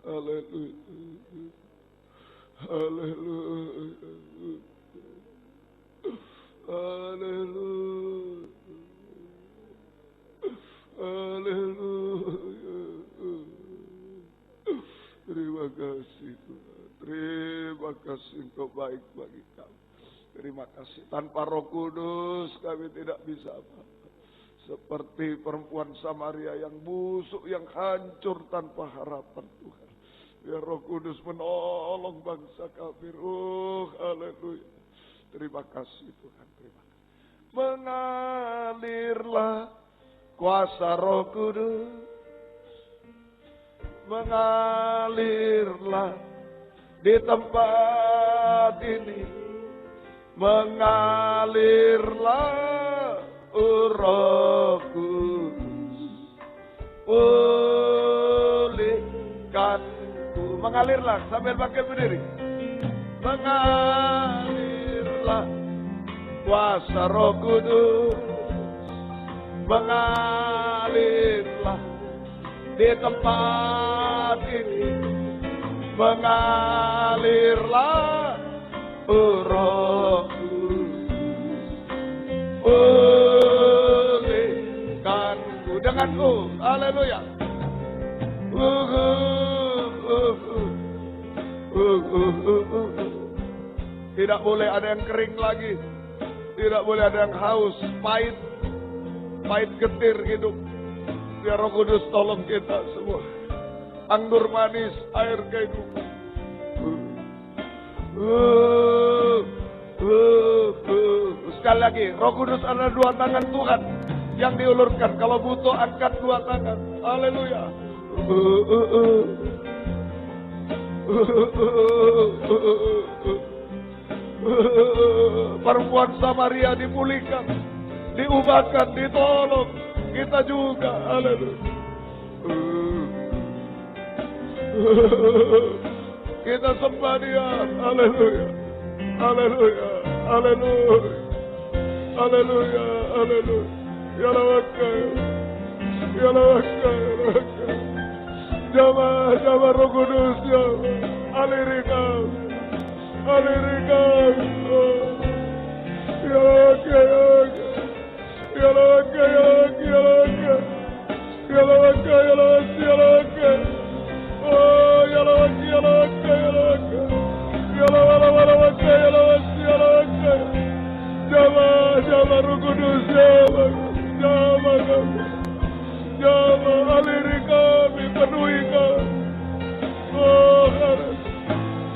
Speaker 3: Haleluya. Haleluya. Haleluya. Haleluya. Terima kasih Tuhan. Terima kasih Engkau baik bagi kami. Terima kasih. Tanpa Roh Kudus kami tidak bisa apa-apa. Seperti perempuan Samaria yang busuk, yang hancur tanpa harapan Tuhan. Biar Roh Kudus menolong bangsa kami. Haleluya. Terima kasih Tuhan. Terima kasih. Mengalirlah kuasa Roh Kudus. Mengalirlah di tempat ini. Mengalirlah Roh Kudus, pulihkanku. Mengalirlah sambil pakai berdiri. Mengalirlah kuasa Roh Kudus. Mengalirlah di tempat ini. Mengalirlah Roh Kudus, pulihkanku denganku. Haleluya. Tidak boleh ada yang kering lagi. Tidak boleh ada yang haus, pahit getir hidup. Biar Roh Kudus tolong kita semua. Anggur manis, air kehidupan. Sekali lagi, Roh Kudus adalah dua tangan Tuhan yang diulurkan. Kalau butuh, angkat dua tangan. Haleluya. Perempuan Samaria dipulihkan, diubahkan, ditolong. Kita juga. Haleluya. Kita sembah Dia. Haleluya. Haleluya. Haleluya. Haleluya. Haleluya. Ya lawaka. Ya lawaka. Ya lawaka. Jama Roh Kudus. Aliri kami. Aliri kami. Ya lawaka. Ya lawaka. Ya lawaka. Ya lawaka. Ya lawaka. Ya lawaka. Oh, ya lawaka. Ya lawaka. Ya lawaka. Ya lawaka. Ya lawaka. Ya lawaka. Jama Roh Kudus. Jama kami. Jama aliri kami. Penuhi kami. Oh,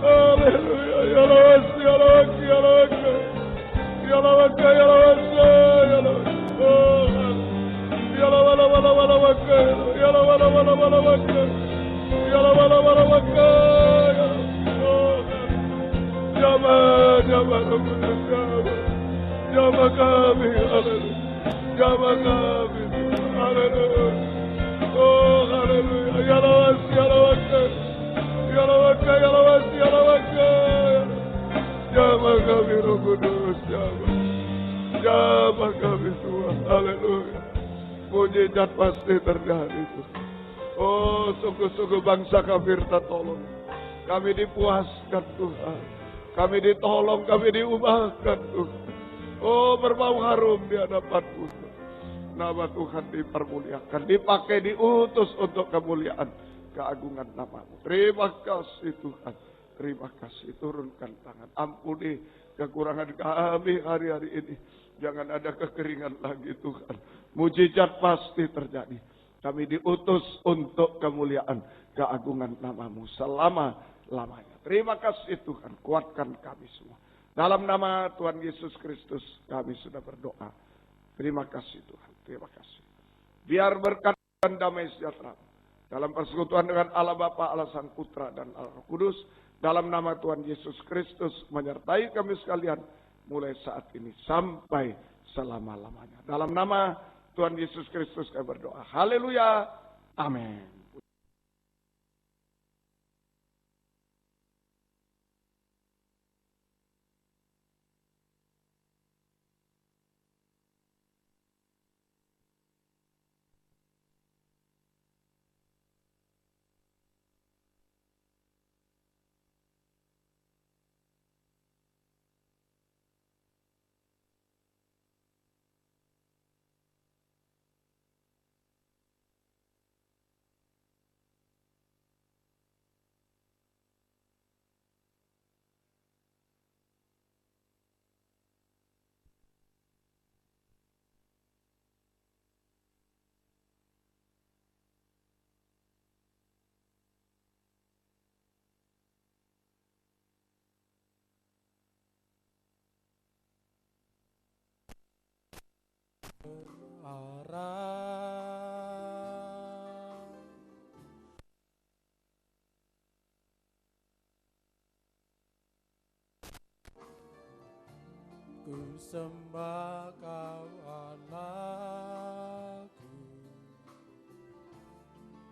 Speaker 3: haleluya. Ya lawaka. Ya lawaka. Ya lawaka. Ya lawaka. Ya lawaka. Ya lawaka. Oh, ya lawaka. Ya lawaka. Ya lawaka. Oh, jama Roh Kudus. Jama kami. Haleluya. Jama kami. Haleluya. Oh, haleluya. Ya lawaka. Ya lawaka. Ya lawaka. Ya lawaka. Ya lawaka. Jama kami Roh Kudus. Jama kami Tuhan. Haleluya. Mujizat pasti terjadi Tuhan. Oh, sungguh-sungguh bangsa kafir tertolong. Kami dipuaskan Tuhan. Kami ditolong, kami diubahkan Tuhan. Oh, berbau harum di hadapan-Mu. Nama Tuhan dipermuliakan, dipakai, diutus untuk kemuliaan, keagungan nama-Mu. Terima kasih Tuhan. Terima kasih. Turunkan tangan. Ampuni kekurangan kami hari-hari ini. Jangan ada kekeringan lagi Tuhan. Mujizat pasti terjadi. Kami diutus untuk kemuliaan, keagungan nama-Mu selama-lamanya. Terima kasih Tuhan, kuatkan kami semua. Dalam nama Tuhan Yesus Kristus kami sudah berdoa. Terima kasih Tuhan, terima kasih. Biar berkat dan damai sejahtera dalam persekutuan dengan Allah Bapa, Allah Sang Putra dan Allah Roh Kudus, dalam nama Tuhan Yesus Kristus menyertai kami sekalian mulai saat ini sampai selama-lamanya. Dalam nama Tuhan Yesus Kristus kami berdoa. Haleluya. Amin.
Speaker 2: Ku sembah Kau Allahku,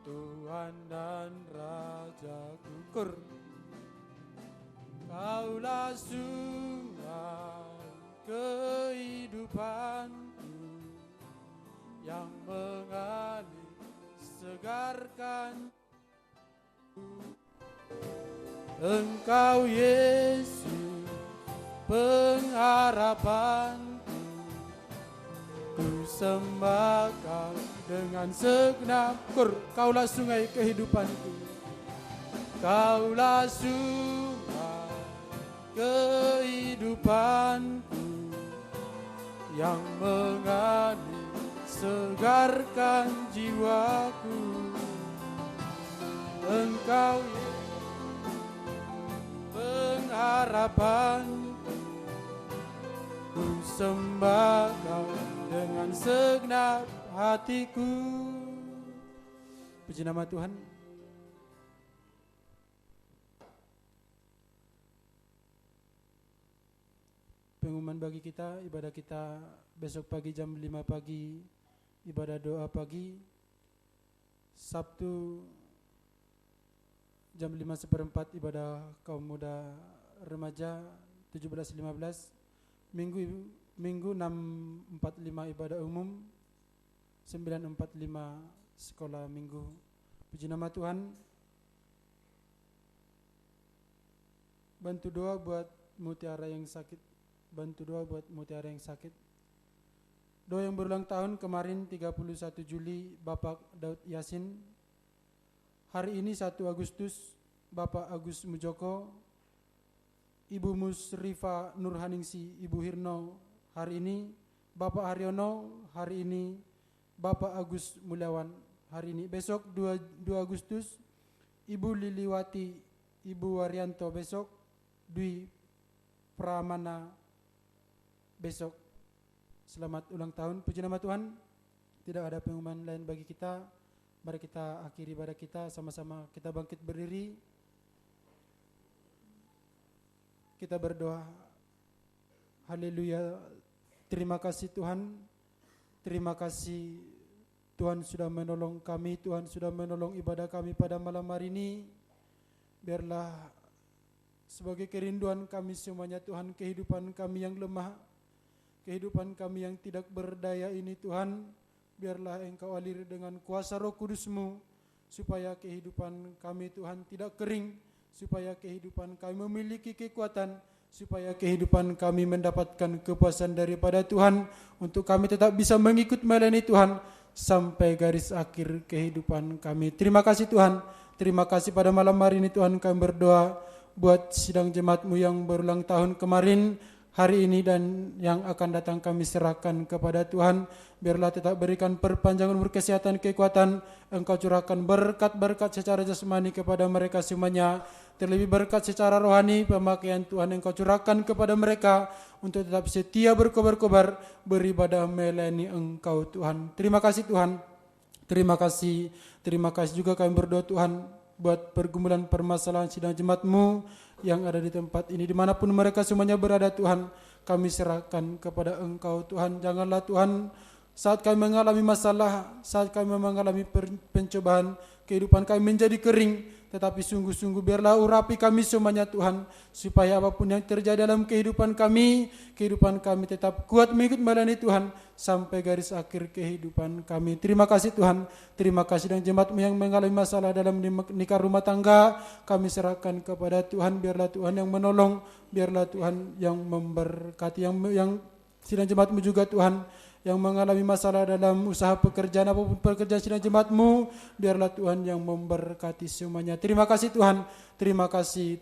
Speaker 2: Tuhan dan Rajaku. Kaulah sungai kehidupanku yang mengalir segarkan. Engkau Yesus pengharapanku, ku sembah Kau dengan segenap. Kaulah sungai kehidupanku, Kaulah sungai kehidupanku yang mengalir segarkan jiwaku. Engkau pengharapanku, ku sembah Kau dengan segenap hatiku. Puji nama Tuhan. Pengumuman bagi kita, ibadah kita besok pagi jam 5 pagi, ibadah doa pagi. Sabtu jam 5:15 ibadah kaum muda remaja 17.15. Minggu 6.45 ibadah umum, 9.45 sekolah minggu. Puji nama Tuhan. Bantu doa buat mutiara yang sakit. Bantu doa buat mutiara yang sakit. Doa yang berulang tahun kemarin 31 Juli Bapak Daud Yasin. Hari ini 1 Agustus Bapak Agus Mujoko, Ibu Musrifa Nurhaningsi, Ibu Hirno. Hari ini Bapak Haryono. Hari ini Bapak Agus Mulyawan. Hari ini. Besok 2 Agustus Ibu Liliwati, Ibu Waryanto. Besok Dwi Pramana. Besok. Selamat ulang tahun. Puji nama Tuhan. Tidak ada pengumuman lain bagi kita. Mari kita akhiri ibadah kita sama-sama. Kita bangkit berdiri. Kita berdoa. Haleluya. Terima kasih Tuhan. Terima kasih Tuhan sudah menolong kami. Tuhan sudah menolong ibadah kami pada malam hari ini. Biarlah sebagai kerinduan kami semuanya Tuhan, kehidupan kami yang lemah, kehidupan kami yang tidak berdaya ini Tuhan, biarlah Engkau alir dengan kuasa Roh Kudus-Mu, supaya kehidupan kami Tuhan tidak kering, supaya kehidupan kami memiliki kekuatan, supaya kehidupan kami mendapatkan kepuasan daripada Tuhan, untuk kami tetap bisa mengikut melayani Tuhan sampai garis akhir kehidupan kami. Terima kasih Tuhan, terima kasih pada malam hari ini Tuhan kami berdoa buat sidang jemaat-Mu yang berulang tahun kemarin. hari ini dan yang akan datang kami serahkan kepada Tuhan. Biarlah tetap berikan perpanjangan umur, kesehatan, kekuatan. Engkau curahkan berkat-berkat secara jasmani kepada mereka semuanya. Terlebih berkat secara rohani, pemakaian Tuhan Engkau curahkan kepada mereka untuk tetap setia berkobar-kobar beribadah melayani Engkau Tuhan. Terima kasih Tuhan. Terima kasih juga kami berdoa Tuhan buat pergumulan permasalahan sidang jemaat-Mu yang ada di tempat ini. Dimanapun mereka semuanya berada Tuhan, kami serahkan kepada Engkau Tuhan. Janganlah Tuhan saat kami mengalami masalah, saat kami mengalami pencobaan, kehidupan kami menjadi kering. Tetapi sungguh-sungguh biarlah urapi kami semuanya Tuhan, supaya apapun yang terjadi dalam kehidupan kami tetap kuat mengikut melayani Tuhan sampai garis akhir kehidupan kami. Terima kasih Tuhan, terima kasih dan jemaat-Mu yang mengalami masalah dalam nikah rumah tangga, kami serahkan kepada Tuhan. Biarlah Tuhan yang menolong, biarlah Tuhan yang memberkati, yang sidang jemaat-Mu juga Tuhan yang mengalami masalah dalam usaha pekerjaan apapun pekerjaan sidang jemaat-Mu, biarlah Tuhan yang memberkati semuanya. Terima kasih Tuhan, terima kasih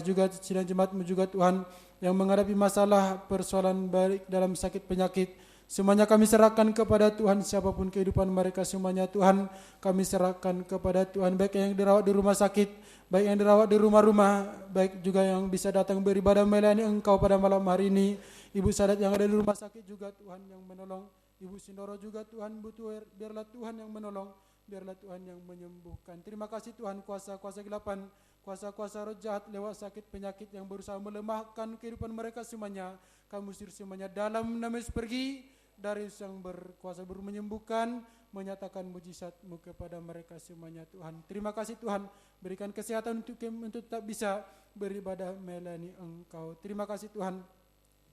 Speaker 2: juga sidang jemaat-Mu juga Tuhan yang menghadapi masalah persoalan baik dalam sakit penyakit. Semuanya kami serahkan kepada Tuhan, siapapun kehidupan mereka semuanya Tuhan, kami serahkan kepada Tuhan, baik yang dirawat di rumah sakit, baik yang dirawat di rumah-rumah, baik juga yang bisa datang beribadah melayani Engkau pada malam hari ini. Ibu Sadat yang ada di rumah sakit juga Tuhan yang menolong. Ibu Sindoro juga Tuhan butuh, biarlah Tuhan yang menolong, biarlah Tuhan yang menyembuhkan. Terima kasih Tuhan, kuasa-kuasa kegelapan, kuasa-kuasa roh jahat lewat sakit penyakit yang berusaha melemahkan kehidupan mereka semuanya, kami usir semuanya dalam nama Yesus. Pergi dari yang berkuasa menyembuhkan, menyatakan mujizat-Mu kepada mereka semuanya Tuhan. Terima kasih Tuhan, berikan kesehatan untuk tetap bisa beribadah melayani Engkau. Terima kasih Tuhan.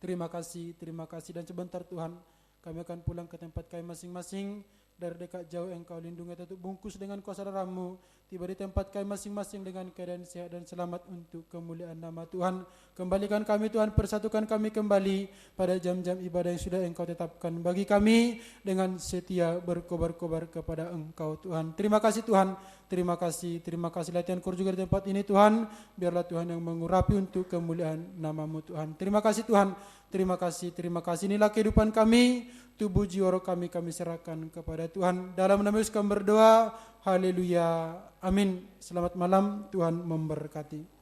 Speaker 2: Terima kasih dan sebentar Tuhan kami akan pulang ke tempat kami masing-masing. Dari dekat jauh Engkau lindungi, tutup bungkus dengan kuasa darah-Mu. Tiba di tempat kami masing-masing dengan keadaan sehat dan selamat untuk kemuliaan nama Tuhan. Kembalikan kami Tuhan, persatukan kami kembali pada jam-jam ibadah yang sudah Engkau tetapkan bagi kami dengan setia berkobar-kobar kepada Engkau Tuhan. Terima kasih Tuhan, terima kasih latihan kur juga di tempat ini Tuhan. Biarlah Tuhan yang mengurapi untuk kemuliaan nama-Mu Tuhan. Terima kasih Tuhan, terima kasih. Inilah kehidupan kami, tubuh jiwa roh kami serahkan kepada Tuhan. Dalam nama Yesus kami berdoa. Haleluya. Amin. Selamat malam. Tuhan memberkati.